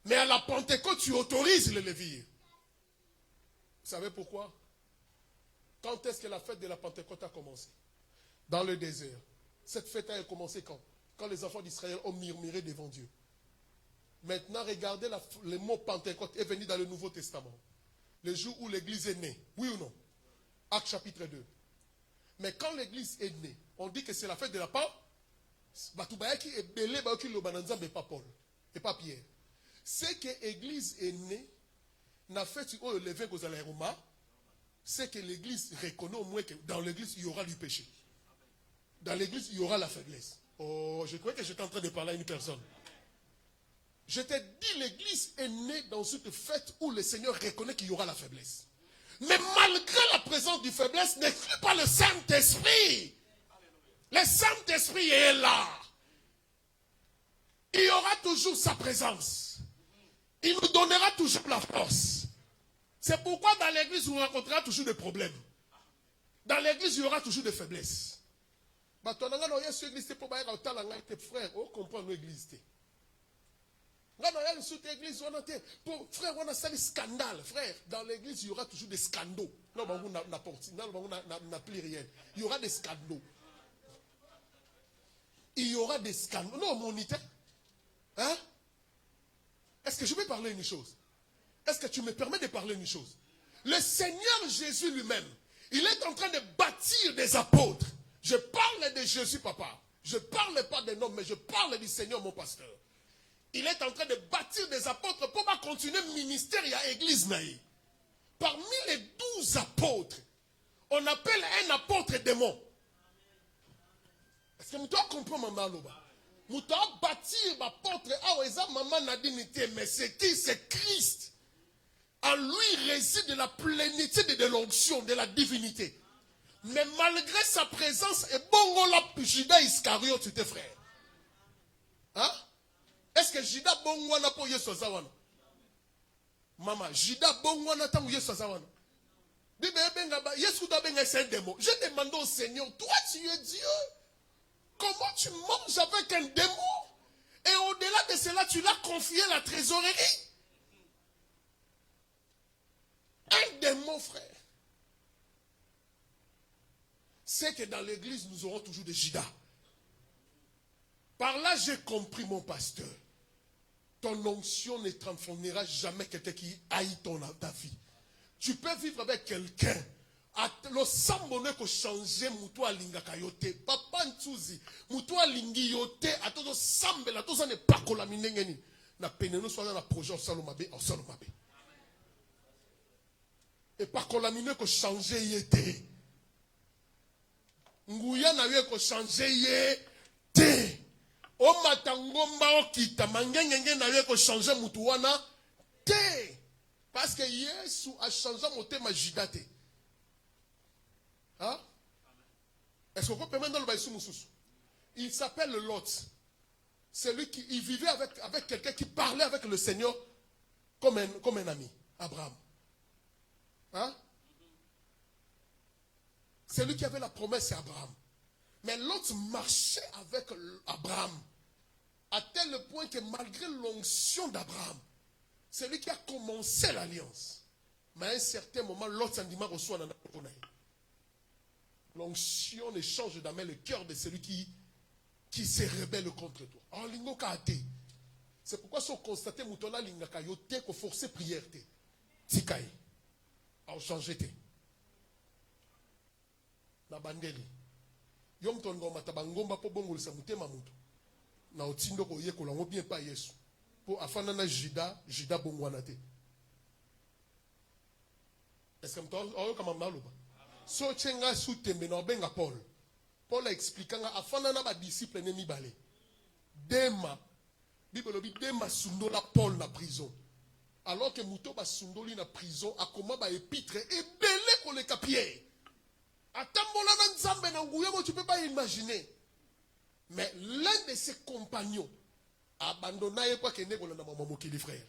Mais à la Pentecôte tu autorises le levire. Vous savez pourquoi? Quand est-ce que la fête de la Pentecôte a commencé? Dans le désert. Cette fête a commencé quand quand les enfants d'Israël ont murmuré devant Dieu. Maintenant, regardez le mot Pentecôte est venu dans le Nouveau Testament. Le jour où l'église est née. Oui ou non? Acte chapitre 2. Mais quand l'église est née, on dit que c'est la fête de la Pâque. Batoubayaki est belé, Baoki Lobananza, mais pas Paul. Et pas Pierre. C'est que l'église est née, n'a fait où le levain aux Romains, c'est que l'église reconnaît au moins que dans l'église, il y aura du péché. Dans l'église, il y aura la faiblesse. Oh, je croyais que j'étais en train de parler à une personne. Je t'ai dit, l'église est née dans cette fête où le Seigneur reconnaît qu'il y aura la faiblesse. Mais malgré la présence du faiblesse, n'exclut pas le Saint-Esprit. Le Saint-Esprit est là. Il y aura toujours sa présence. Il nous donnera toujours la force. C'est pourquoi dans l'église, on rencontrera toujours des problèmes. Dans l'église, il y aura toujours des faiblesses. Frère, on comprend l'église. Frère, on a ça des scandales. Frère, dans l'église, il y aura toujours des scandaux. Non, on n'a plus rien. Il y aura des scandaux. Il y aura des scandaux. Non, mon idée. Hein? Est-ce que je vais parler une chose? Est-ce que tu me permets de parler une chose? Le Seigneur Jésus lui-même, il est en train de bâtir des apôtres. Je parle de Jésus, papa. Je ne parle pas des noms, mais je parle du Seigneur, mon pasteur. Il est en train de bâtir des apôtres pour continuer le ministère à l'église. Parmi les 12 apôtres, on appelle un apôtre démon. Est-ce que vous comprenez, maman Loba? Vous devez bâtir l'apôtre. Mais c'est qui? C'est Christ. En lui réside la plénitude de l'onction, de la divinité. Mais malgré sa présence, et bon, la Judas Iscariote, c'était frère. Hein? Est-ce que Judas Bongwana pour Yesu Zawana? Maman, Judas Bongwana tant Yesu Zawana. C'est un démon. Je demande au Seigneur, toi tu es Dieu. Comment tu manges avec un démon? Et au-delà de cela, tu l'as confié la trésorerie. Un démon, frère. C'est que dans l'église, nous aurons toujours des Judas. Par là, j'ai compris, mon pasteur. Ton onction ne transformera jamais quelqu'un qui haït ta vie. Tu peux vivre avec quelqu'un. Le sambonne ko changer muto alinga kayote. Papa ntsuzi. Muto alingi yote. Atozo sambela. Atozo ne pakola minengeni. Na peneno soit na projet osalomabe. Osalomabe. Et pakola mine ko changer yete. Nguya na ye ko changer yete. O matangomba okita. Mangengenge na ye ko changer mutu wana. Te. Parce que Yesu a changé mon thème à Jidate. Hein? Est-ce qu'on peut permettre dans le baïsou moussous? Il s'appelle Lot. C'est lui qui vivait avec quelqu'un qui parlait avec le Seigneur comme un ami. Abraham. Hein? C'est lui qui avait la promesse à Abraham. Mais Lot marchait avec Abraham. À tel point que malgré l'onction d'Abraham, c'est lui qui a commencé l'alliance. Mais à un certain moment, Lot Sandima reçoit un appel. L'onction ne change jamais le cœur de celui qui se rebelle contre toi. Alors, lingo kaate. C'est pourquoi si on constate moutola linga kayote ko forcer prière te. Tikai. Alors changer te. Na bandeli. Yom ton ngoma tabangomba po bongo lisa mutema mutu. Na otindo ko yeko lango bien pa Yesu. Pour afana na Judas bongwana te. Est-ce que m'to comme maloba? So chenga soutembe na benga Paul. Paul a expliqué afana na ba disciple ne mibale. Dema Bible dit Dema sundola Paul na prison. Alors que muto ba sundoli na prison a comment ba épître et belé ko le capier. Atambola na nzambe na nguyemo tu peux pas imaginer. Mais l'un de ses compagnons abandonna et quoi que ne kolanda mama mokili frère.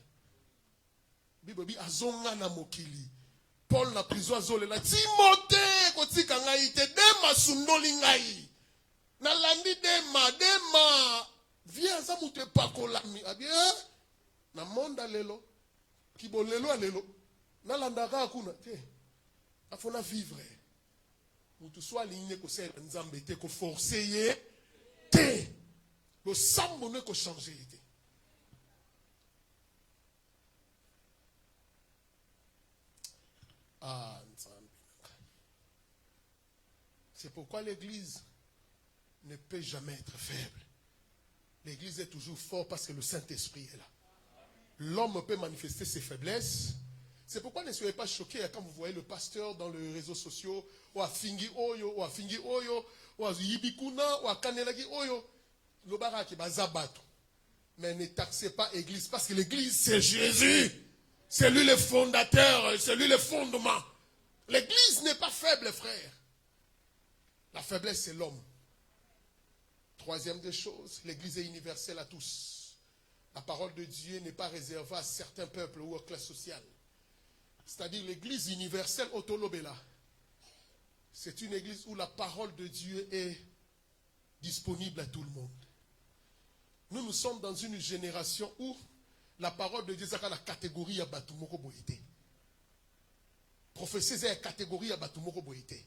Bible dit azonga na mokili. Paul na prison azolela Timothée kotika ngai te Dema sundoli ngai. Na landi Dema viens za mutu pakolami. Ah bien na monda lelo kibolelo alelo na landaka akuna te. Afona vivre. Mutu soit ligne ko sel nzambe te ko forcer ye te. Le sang monnaie qu'on changeait. Ah, c'est pourquoi l'église ne peut jamais être faible. L'église est toujours forte parce que le Saint-Esprit est là. L'homme peut manifester ses faiblesses. C'est pourquoi ne soyez pas choqués quand vous voyez le pasteur dans les réseaux sociaux, ou à Fingi Oyo, ou à Fingi Oyo, ou à Yibikuna, ou à Kanelagi Oyo. Le baraki bazabato. Mais ne taxez pas l'église parce que l'église c'est Jésus. C'est lui le fondateur, c'est lui le fondement. L'église n'est pas faible, frère. La faiblesse c'est l'homme. Troisième des choses, l'église est universelle à tous. La parole de Dieu n'est pas réservée à certains peuples ou aux classes sociales. C'est-à-dire l'église universelle Otolobela. C'est une église où la parole de Dieu est disponible à tout le monde. Nous sommes dans une génération où la parole de Dieu est la catégorie à Batumoko Boïté. Prophétie est la catégorie à Batumoko Boïté.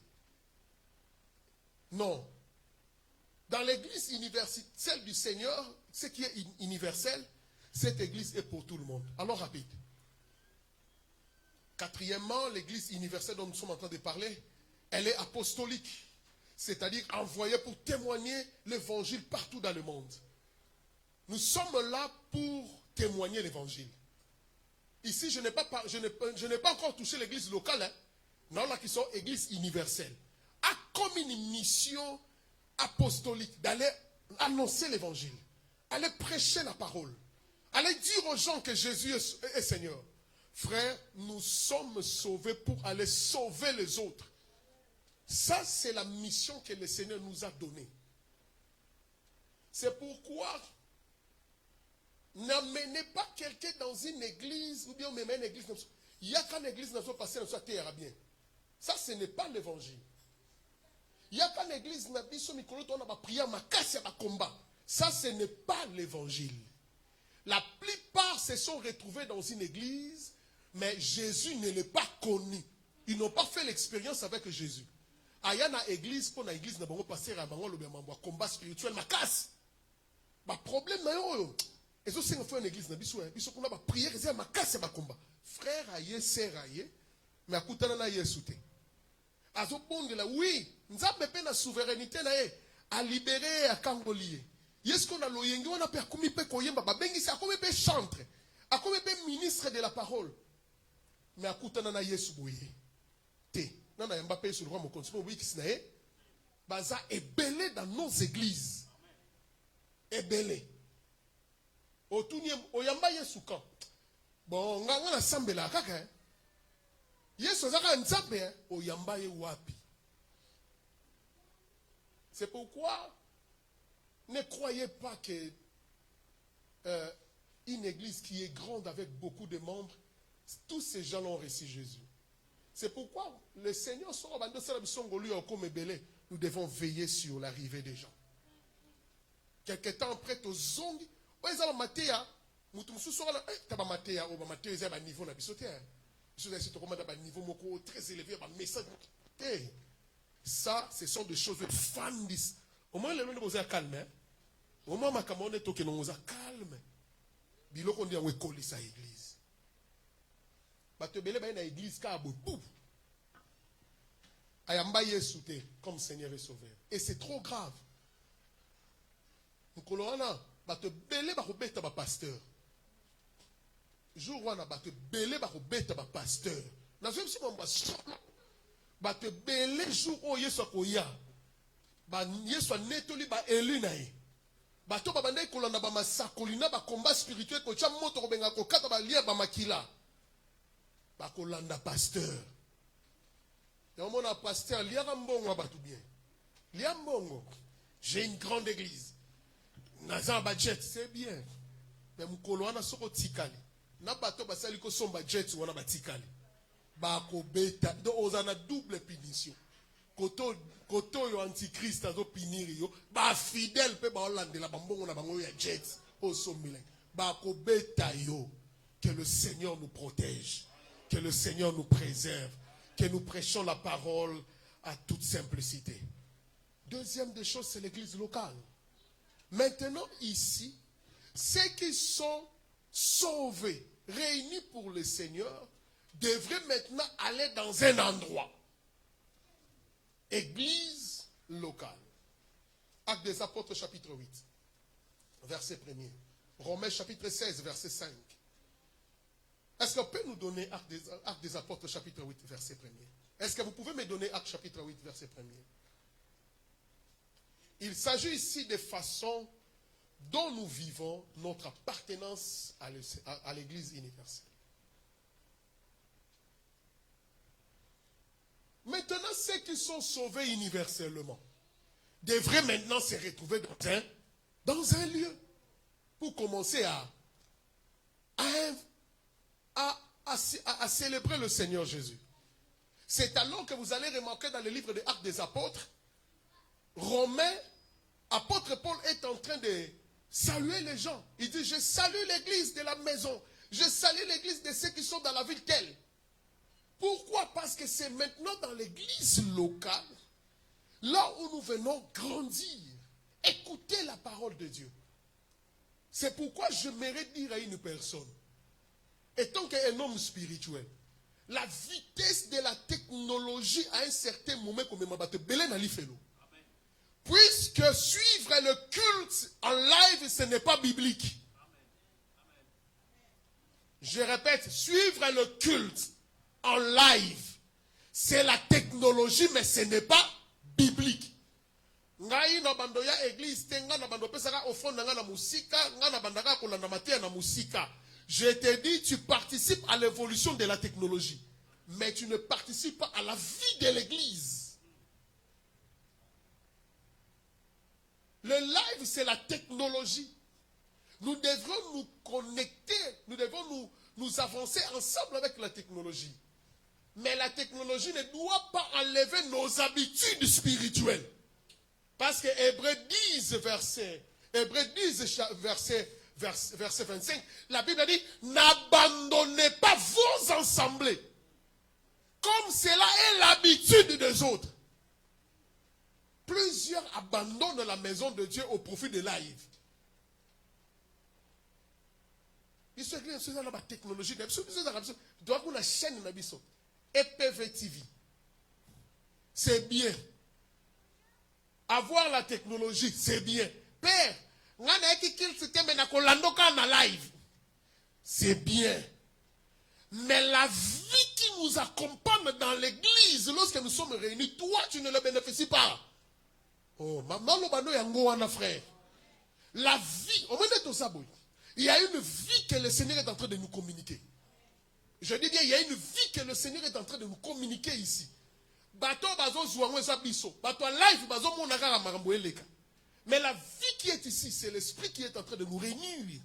Non. Dans l'église universelle du Seigneur, ce qui est universel, cette église est pour tout le monde. Alors rapide. Quatrièmement, l'église universelle dont nous sommes en train de parler, elle est apostolique. C'est-à-dire envoyée pour témoigner l'évangile partout dans le monde. Nous sommes là pour témoigner l'évangile. Ici, je n'ai pas encore touché l'église locale. Hein. Non, là qui sont églises universelles. A comme une mission apostolique d'aller annoncer l'évangile, aller prêcher la parole, aller dire aux gens que Jésus est Seigneur. Frère, nous sommes sauvés pour aller sauver les autres. Ça, c'est la mission que le Seigneur nous a donnée. C'est pourquoi n'amenez pas quelqu'un dans une église, ou bien on met une église. Il y a qu'une église dans son passé, dans sa terre bien. Ça, ce n'est pas l'évangile. Il y a qu'une église dans son micro, on a prié ma casse et ma combat. Ça, ce n'est pas l'évangile. La plupart se sont retrouvés dans une église, mais Jésus ne l'est pas connu. Ils n'ont pas fait l'expérience avec Jésus. Il y a une église, pour une église, on a passé à un combat spirituel, ma casse. Le problème, et ça, c'est une église, on a prié, ma casse et ma combat. Frère, aïe, sœur, aïe, mais à côté de la souté. Oui, nous avons la souveraineté à libérer à Cambolier. Est-ce qu'on a l'oyengi, on a permis de koyemba, bengi, à combien de chantre, à combien de ministre de la parole. Mais à côté de la Yesu boye. Té, non, on a pas sur le roi, mon consul, oui, qui s'est baza est belé dans nos églises. Est belé. Au tournier, au yamba Yesu quand. Bon, on a sambe la kaka. Yesu zaka nzambe au yamba ye wapi. C'est pourquoi ne croyez pas que une église qui est grande avec beaucoup de membres, tous ces gens ont reçu Jésus. C'est pourquoi le Seigneur nous devons veiller sur l'arrivée des gens. Quelque temps après, aux ongles, très élevé, ça, ce sont des choses de fans. Au moins, les gens sont calmes. Au moins, ma camarade est calme. Biloko on dit on école sa église. Bato belé ba na église ka boum. Ayamba Yesu te comme Seigneur et Sauveur. Et c'est trop grave. Nkolona bato belé ba robeta ba pasteur. Jour wana bato belé ba robeta ba pasteur. Na zo si bomba bato belé jour o Yesu akoya. Ba Yesu netoli ba élu na ye. Bato babanda kolanda ba masakolina ba combat spirituel ko tia moto ko benga ko kata ba lia ba makila. Ba kolanda pasteur. Et on a pasteur lia mbongo bato bien. Lia mbongo. J'ai une grande église. Naza budget c'est bien. Mais mukolo wana soko tikali. Na bato basali ko somba jet wana batikali. Ba ko beta do ozana double punition. Koto yo antichrist azo pinir yo ba fidèle pe ba olandela bambongo na bango ya jet o sombile ba ko beta yo. Que le Seigneur nous protège, que le Seigneur nous préserve, que nous prêchons la parole à toute simplicité. Deuxième des choses, c'est l'église locale. Maintenant, ici, ceux qui sont sauvés, réunis pour le Seigneur, devraient maintenant aller dans un endroit. Église locale. Actes des Apôtres, chapitre 8, verset 1er. Romains, chapitre 16, verset 5. Est-ce qu'on peut nous donner Actes des Apôtres, chapitre 8, verset 1er? Est-ce que vous pouvez me donner Actes, chapitre 8, verset 1er? Il s'agit ici des façons dont nous vivons notre appartenance à l'Église universelle. Maintenant, ceux qui sont sauvés universellement devraient maintenant se retrouver dans un lieu pour commencer à célébrer le Seigneur Jésus. C'est alors que vous allez remarquer dans le livre des Actes des Apôtres, Romain, apôtre Paul est en train de saluer les gens. Il dit, je salue l'église de la maison. Je salue l'église de ceux qui sont dans la ville telle. Pourquoi? Parce que c'est maintenant dans l'église locale, là où nous venons grandir, écouter la parole de Dieu. C'est pourquoi j'aimerais dire à une personne, étant qu'un homme spirituel, la vitesse de la technologie à un certain moment, comme Mabate Belen Ali Felo. Puisque suivre le culte en live, ce n'est pas biblique. Je répète, suivre le culte en live, c'est la technologie, mais ce n'est pas biblique. Je te dis, tu participes à l'évolution de la technologie, mais tu ne participes pas à la vie de l'église. Le live, c'est la technologie. Nous devrons nous connecter, nous devons nous avancer ensemble avec la technologie. Mais la technologie ne doit pas enlever nos habitudes spirituelles. Parce que Hébreux 10, verset 25, la Bible dit, n'abandonnez pas vos assemblées, comme cela est l'habitude des autres. Plusieurs abandonnent la maison de Dieu au profit de live. Ils sont dans la technologie. Ils doivent une chaîne de EPV TV. C'est bien. Avoir la technologie, c'est bien. Père, c'est bien. Mais la vie qui nous accompagne dans l'église, lorsque nous sommes réunis, toi, tu ne le bénéficies pas. Oh, maman, frère. La vie, il y a une vie que le Seigneur est en train de nous communiquer. Je dis bien, il y a une vie que le Seigneur est en train de nous communiquer ici. Mais la vie qui est ici, c'est l'esprit qui est en train de nous réunir.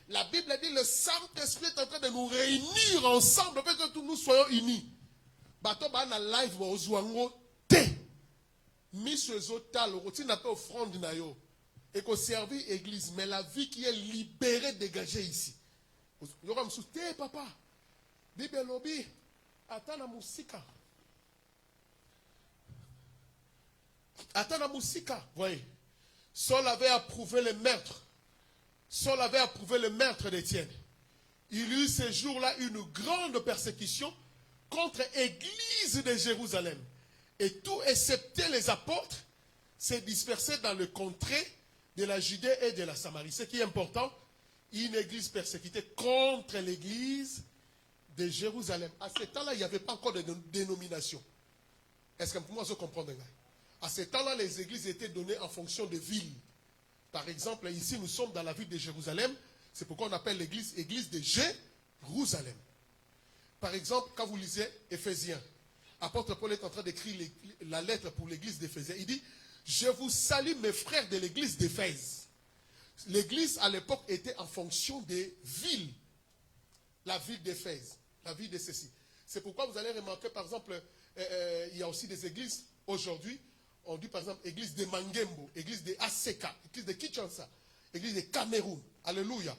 La Bible dit, le Saint-Esprit est en train de nous réunir ensemble afin que nous soyons unis. Et qu'on servit l'église, mais la vie qui est libérée, dégagée ici. Il y aura me papa. Bible lobby. Attends la musique. Attends la musique. Voyez. Saul avait approuvé le meurtre. Saul avait approuvé le meurtre d'Étienne. Il eut ce jour-là une grande persécution contre l'église de Jérusalem. Et tout, excepté les apôtres, s'est dispersé dans le contrée de la Judée et de la Samarie. Ce qui est important, une église persécutée contre l'église de Jérusalem. À ce temps-là, il n'y avait pas encore de dénomination. Est-ce que moi je comprends? À ce temps-là, les églises étaient données en fonction des villes. Par exemple, ici, nous sommes dans la ville de Jérusalem. C'est pourquoi on appelle l'église église de Jérusalem. Par exemple, quand vous lisez Éphésiens, apôtre Paul est en train d'écrire la lettre pour l'église d'Éphésiens. Il dit, je vous salue mes frères de l'église d'Éphèse. L'église à l'époque était en fonction des villes. La ville d'Éphèse, la ville de ceci. C'est pourquoi vous allez remarquer, par exemple, il y a aussi des églises aujourd'hui. On dit par exemple église de Mangembo, église de Aseka, église de Kinshasa, église de Cameroun. Alléluia.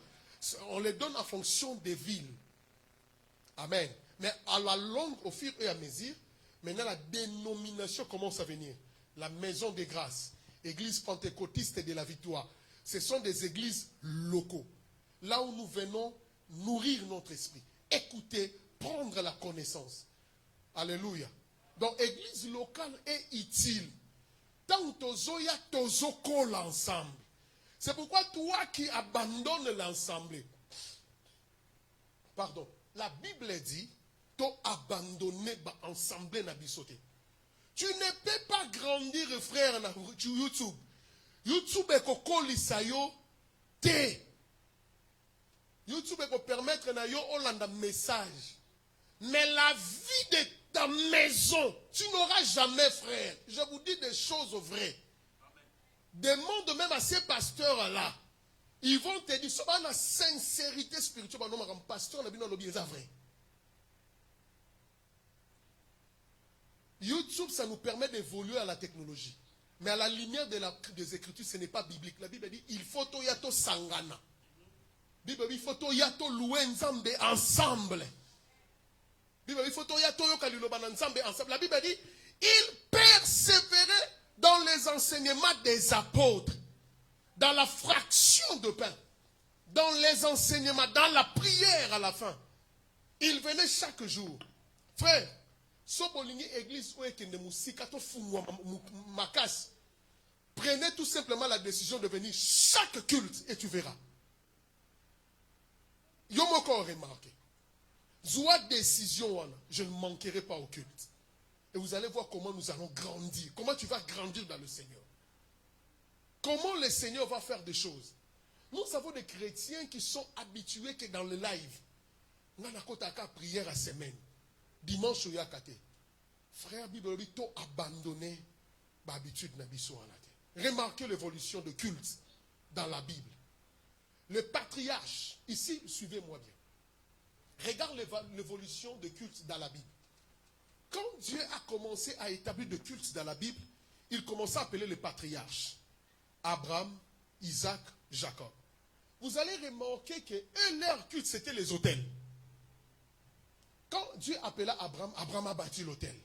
On les donne en fonction des villes. Amen. Mais à la longue, au fur et à mesure, maintenant la dénomination commence à venir. La maison des grâces, église pentecôtiste de la victoire. Ce sont des églises locaux. Là où nous venons nourrir notre esprit. Écouter, prendre la connaissance. Alléluia. Donc, église locale est utile. Tant tozoya tozoko l'ensemble. C'est pourquoi toi qui abandonnes l'ensemble. Pardon. La Bible dit, to abandonner l'ensemble na bisoté. Tu ne peux pas grandir, frère, sur YouTube. YouTube est koko lisayo te. YouTube peut permettre na yo Hollande message. Mais la vie de ta maison, tu n'auras jamais, frère. Je vous dis des choses vraies. Demande même à ces pasteurs-là. Ils vont te dire, ça va la sincérité spirituelle. Non, comme pasteur, c'est vrai. YouTube, ça nous permet d'évoluer à la technologie. Mais à la lumière des Écritures, ce n'est pas biblique. La Bible dit, il faut to yato sangana. La Bible dit, il faut to yato louer ensemble. La Bible dit, il persévérait dans les enseignements des apôtres, dans la fraction de pain, dans les enseignements, dans la prière à la fin. Il venait chaque jour. Frère, prenez tout simplement la décision de venir chaque culte et tu verras. Yomoko a remarqué. Zoua décision, je ne manquerai pas au culte. Et vous allez voir comment nous allons grandir. Comment tu vas grandir dans le Seigneur. Comment le Seigneur va faire des choses. Nous avons des chrétiens qui sont habitués que dans le live. Nous avons prière à semaine. Dimanche, il y a kate. Frère, Bible dit, tu abandonné l'habitude. Remarquez l'évolution de culte dans la Bible. Le patriarche, ici, suivez-moi bien. Regarde l'évolution de culte dans la Bible. Quand Dieu a commencé à établir de culte dans la Bible, il commença à appeler les patriarches. Abraham, Isaac, Jacob. Vous allez remarquer que leur culte, c'était les autels. Quand Dieu appela Abraham, Abraham a bâti l'autel.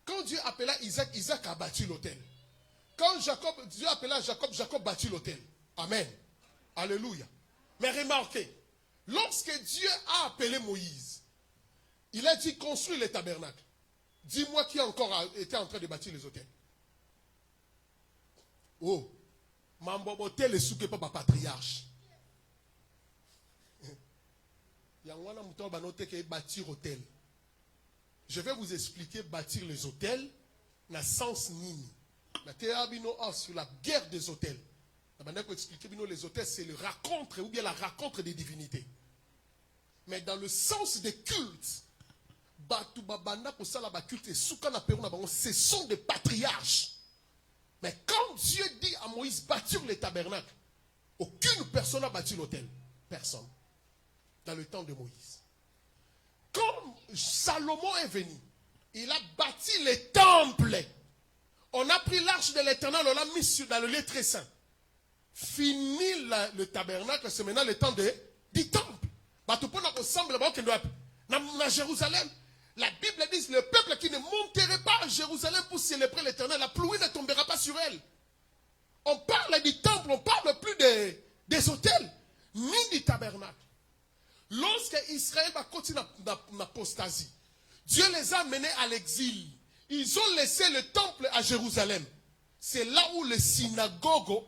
Quand Dieu appela Isaac, Isaac a bâti l'autel. Quand Dieu appela Jacob, Jacob bâtit l'autel. Amen. Alléluia. Mais remarquez, lorsque Dieu a appelé Moïse, il a dit construis les tabernacles. Dis-moi qui a encore été en train de bâtir les hôtels. Oh, Mambobotel est souké par patriarche. Bâtir hôtel. Je vais vous expliquer bâtir les hôtels dans le sens nini. Sur la guerre des hôtels. Les hôtels, c'est le raconte ou bien la rencontre des divinités. Mais dans le sens des cultes, ce sont des patriarches. Mais quand Dieu dit à Moïse bâtir les tabernacles, aucune personne n'a bâti l'autel. Personne. Dans le temps de Moïse. Quand Salomon est venu, il a bâti les temples. On a pris l'arche de l'Éternel, on l'a mis dans le lieu très saint. Fini le tabernacle, c'est maintenant le temps du temple. Dans Jérusalem, la Bible dit le peuple qui ne monterait pas à Jérusalem pour célébrer l'Éternel, la pluie ne tombera pas sur elle. On parle du temple, on parle plus des hôtels, ni du tabernacle. Lorsque Israël va continuer l'apostasie, Dieu les a menés à l'exil. Ils ont laissé le temple à Jérusalem. C'est là où les synagogues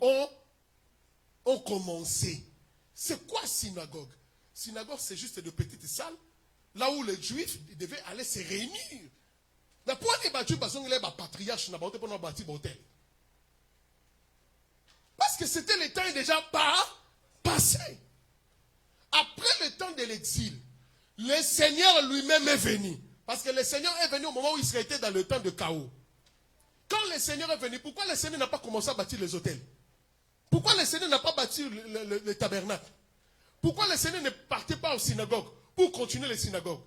ont commencé. C'est quoi synagogue? Synagogue, c'est juste de petites salles, là où les Juifs devaient aller se réunir. Mais pourquoi les bâtis, parce que les patriarches n'ont pas bâti l'hôtel? Parce que c'était le temps déjà passé. Après le temps de l'exil, le Seigneur lui-même est venu. Parce que le Seigneur est venu au moment où Israël était dans le temps de chaos. Quand le Seigneur est venu, pourquoi le Seigneur n'a pas commencé à bâtir les hôtels? Pourquoi le Seigneur n'a pas bâti le tabernacle? Pourquoi le Seigneur ne partait pas aux synagogues pour continuer les synagogues?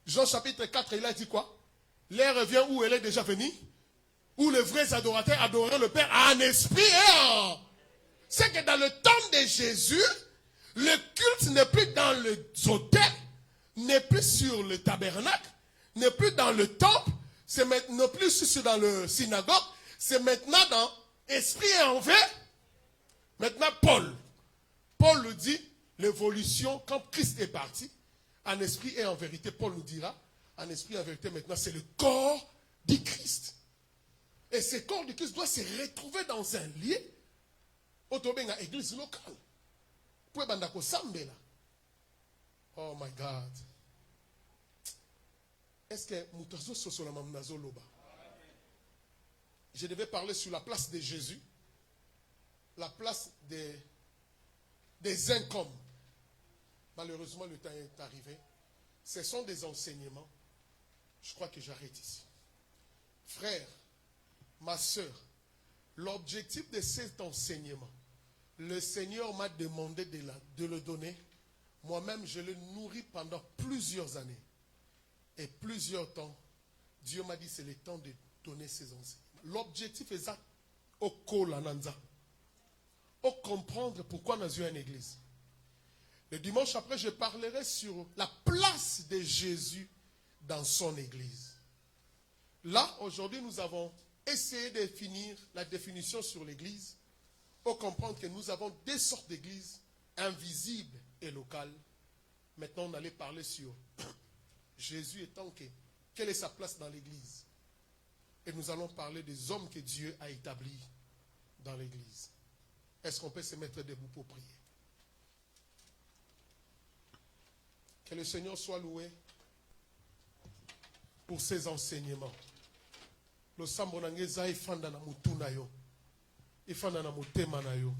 Jean chapitre 4, il a dit quoi? L'heure vient où elle est déjà venue, où les vrais adorateurs adoreront le Père en esprit et en... C'est que dans le temps de Jésus, le culte n'est plus dans les hôtels, n'est plus sur le tabernacle, n'est plus dans le temple, c'est maintenant plus dans le synagogue, c'est maintenant dans esprit et en Maintenant, Paul le dit, l'évolution, quand Christ est parti, en esprit et en vérité, Paul nous dira, en esprit et en vérité, maintenant, c'est le corps du Christ. Et ce corps du Christ doit se retrouver dans un lieu, autobenga église locale. Pour bandako sambela. Oh my God. Est-ce que Moutazo Sosolama Mnazo Loba? Je devais parler sur la place de Jésus, la place des incoms. Malheureusement, le temps est arrivé. Ce sont des enseignements. Je crois que j'arrête ici. Frère, ma soeur, l'objectif de cet enseignement, le Seigneur m'a demandé de le donner. Moi-même, je le nourris pendant plusieurs années. Et plusieurs temps, Dieu m'a dit c'est le temps de donner ces enseignements. L'objectif est ça, au Kolananza. Au comprendre pourquoi nous avons une église. Le dimanche après, je parlerai sur la place de Jésus dans son église. Là, aujourd'hui, nous avons essayé de définir la définition sur l'église. Pour comprendre que nous avons deux sortes d'églises, invisibles et locales. Maintenant, on allait parler sur Jésus étant quelle est sa place dans l'église. Et nous allons parler des hommes que Dieu a établis dans l'église. Est-ce qu'on peut se mettre debout pour prier? Que le Seigneur soit loué pour ses enseignements. Le sambonangeza ifanda na mutuna yo. Ifanda na mutema na yo.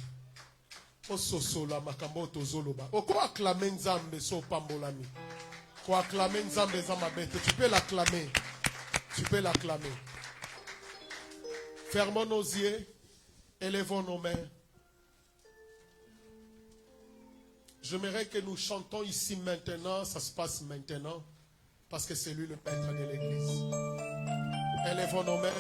Ososola makambo tozoloba. Oko acclamer Nzambe so pambolami. Ko acclamer Nzambe za mabete. Tu peux l'acclamer. Tu peux l'acclamer. Fermons nos yeux. Élevons nos mains. J'aimerais que nous chantons ici maintenant. Ça se passe maintenant. Parce que c'est lui le maître de l'église. Élevons nos mains.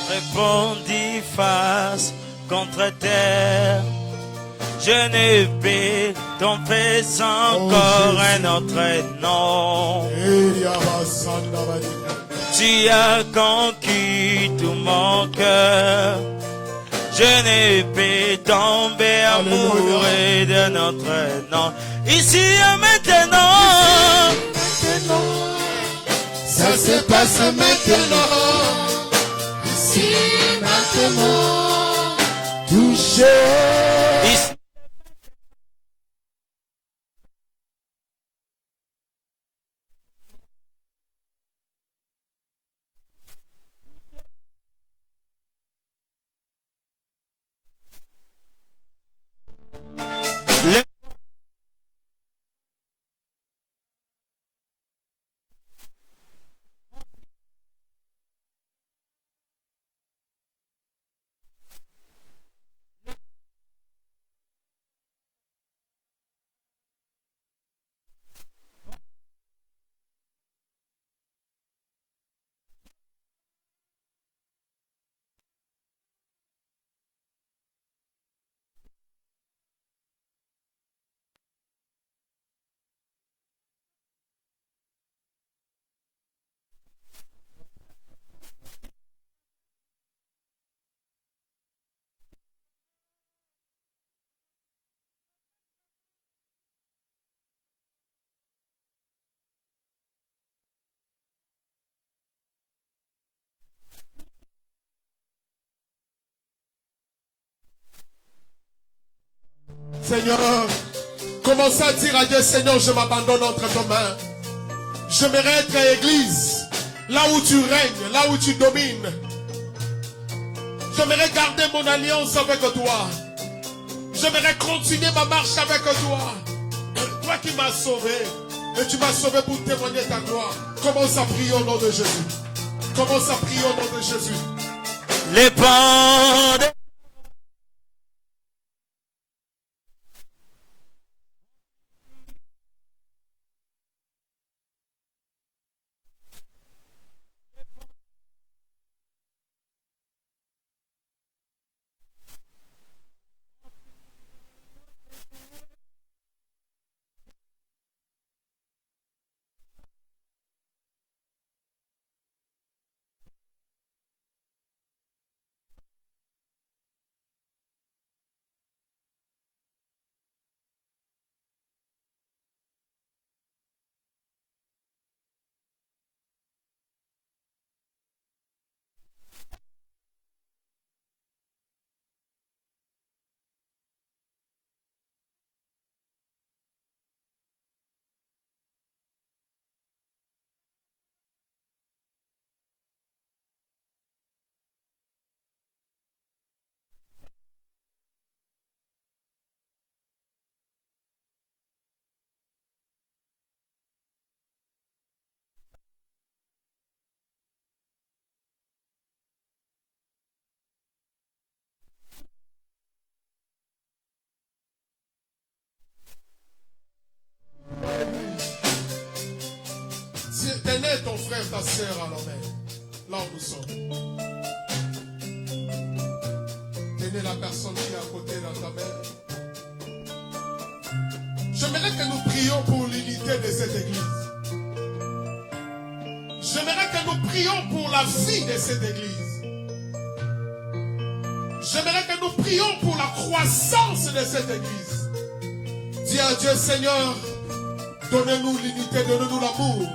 Répondit face contre terre. Je ne peux tomber encore un autre nom. Tu as conquis tout mon cœur. Je ne peux tomber amoureux de notre nom. Ici et maintenant.
Ça se passe maintenant.
Ici, maintenant,
Touché.
Ici.
Seigneur, commence à dire à Dieu, Seigneur, je m'abandonne entre tes mains. J'aimerais être à l'église, là où tu règnes, là où tu domines. J'aimerais garder mon alliance avec toi. J'aimerais continuer ma marche avec toi. Toi qui m'as sauvé, et tu m'as sauvé pour témoigner ta gloire. Commence à prier au nom de Jésus. Commence à prier au nom de Jésus.
Les bandes.
Tenez ton frère, ta sœur à la main. Là où nous sommes. Tenez la personne qui est à côté dans ta main. J'aimerais que nous prions pour l'unité de cette église. J'aimerais que nous prions pour la vie de cette église. J'aimerais que nous prions pour la croissance de cette église. Dis à Dieu, Seigneur, donnez-nous l'unité, donnez-nous l'amour.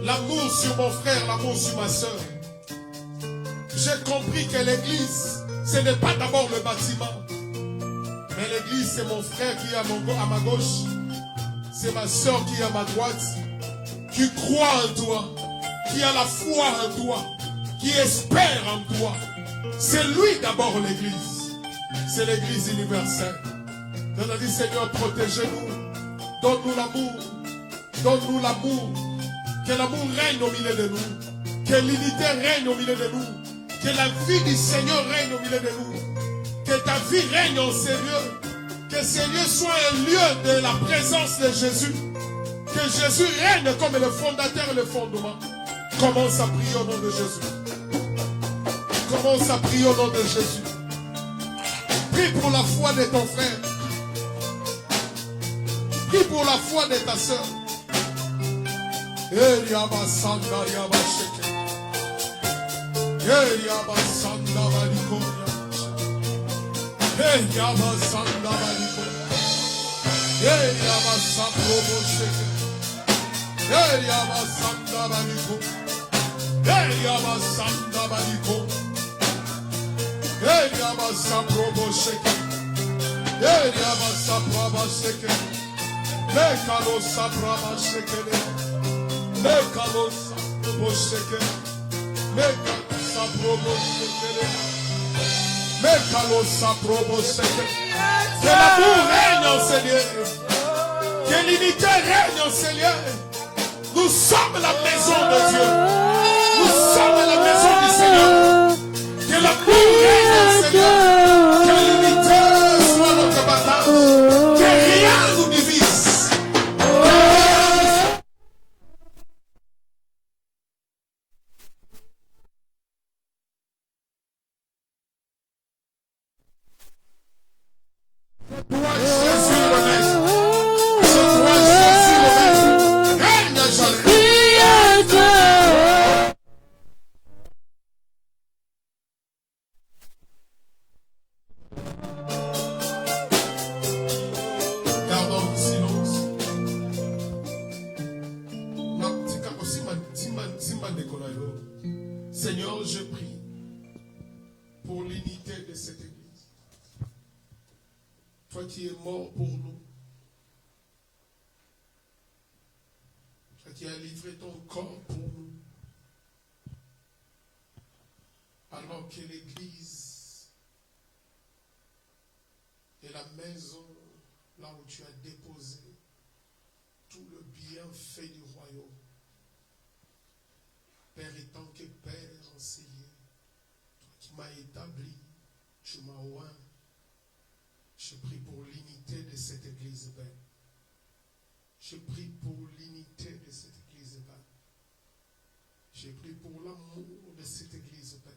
L'amour sur mon frère, l'amour sur ma soeur. J'ai compris que l'église, ce n'est pas d'abord le bâtiment. Mais l'église, c'est mon frère qui est à ma gauche. C'est ma soeur qui est à ma droite. Qui croit en toi. Qui a la foi en toi. Qui espère en toi. C'est lui d'abord l'église. C'est l'église universelle. On a dit, Seigneur, protégez-nous. Donne-nous l'amour. Donne-nous l'amour. Que l'amour règne au milieu de nous. Que l'unité règne au milieu de nous. Que la vie du Seigneur règne au milieu de nous. Que ta vie règne en ces lieux. Que ces lieux soient un lieu de la présence de Jésus. Que Jésus règne comme le fondateur et le fondement. Commence à prier au nom de Jésus. Commence à prier au nom de Jésus. Prie pour la foi de ton frère. Prie pour la foi de ta soeur. Que l'amour règne en ces lieux. Que l'unité règne en ces lieux. Nous sommes la maison de Dieu. Nous sommes la maison du Seigneur. Que l'amour règne en ces lieux. Que l'unité soit notre bataille. Que rien nous divise. Seigneur, je prie pour l'unité de cette église. Toi qui es mort pour nous. Toi qui as livré ton corps pour nous. Alors que l'église est la maison là où tu as déposé tout le bienfait du royaume. Père, étant que Père enseigné, toi qui m'as établi, tu m'as oint. Je prie pour l'unité de cette église, Père. Je prie pour l'unité de cette église, Père. Je prie pour l'amour de cette église, Père.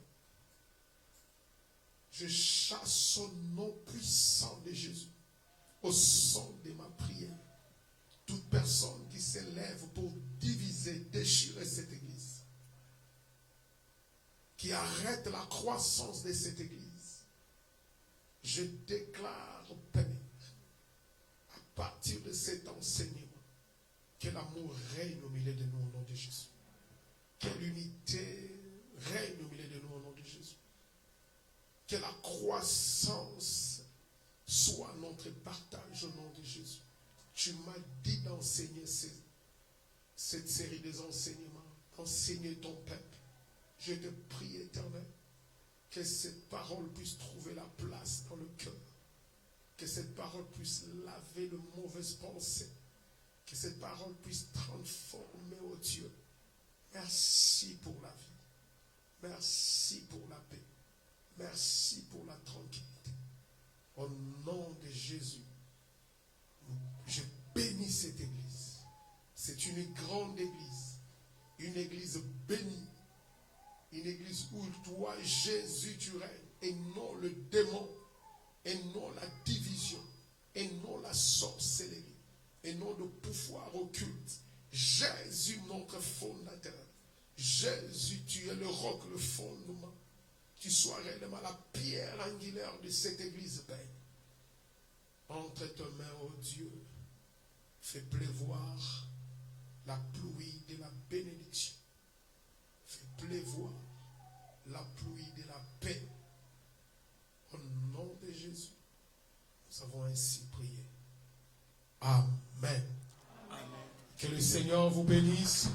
Je chasse au nom puissant de Jésus, au son de ma prière. Toute personne qui s'élève pour diviser, déchirer cette église, qui arrête la croissance de cette église, je déclare, Père, à partir de cet enseignement, que l'amour règne au milieu de nous au nom de Jésus. Que l'unité règne au milieu de nous au nom de Jésus. Que la croissance soit notre partage au nom de Jésus. Tu m'as dit d'enseigner cette série des enseignements, d'enseigner ton peuple. Je te prie, Éternel, que cette parole puisse trouver la place dans le cœur. Que cette parole puisse laver de mauvaises pensées. Que cette parole puisse transformer, oh Dieu. Merci pour la vie. Merci pour la paix. Merci pour la tranquillité. Au nom de Jésus, je bénis cette église. C'est une grande grande église, une église bénie, une église où toi, Jésus, tu règnes, et non le démon, et non la division, et non la sorcellerie, et non le pouvoir occulte. Jésus, notre fondateur. Jésus, tu es le roc, le fondement. Tu sois réellement la pierre angulaire de cette église, Père. Entre tes mains, ô Dieu, fais pleuvoir la pluie de la bénédiction. Fais pleuvoir la pluie de la paix. Au nom de Jésus, nous avons ainsi prié. Amen. Amen. Que le Seigneur vous bénisse.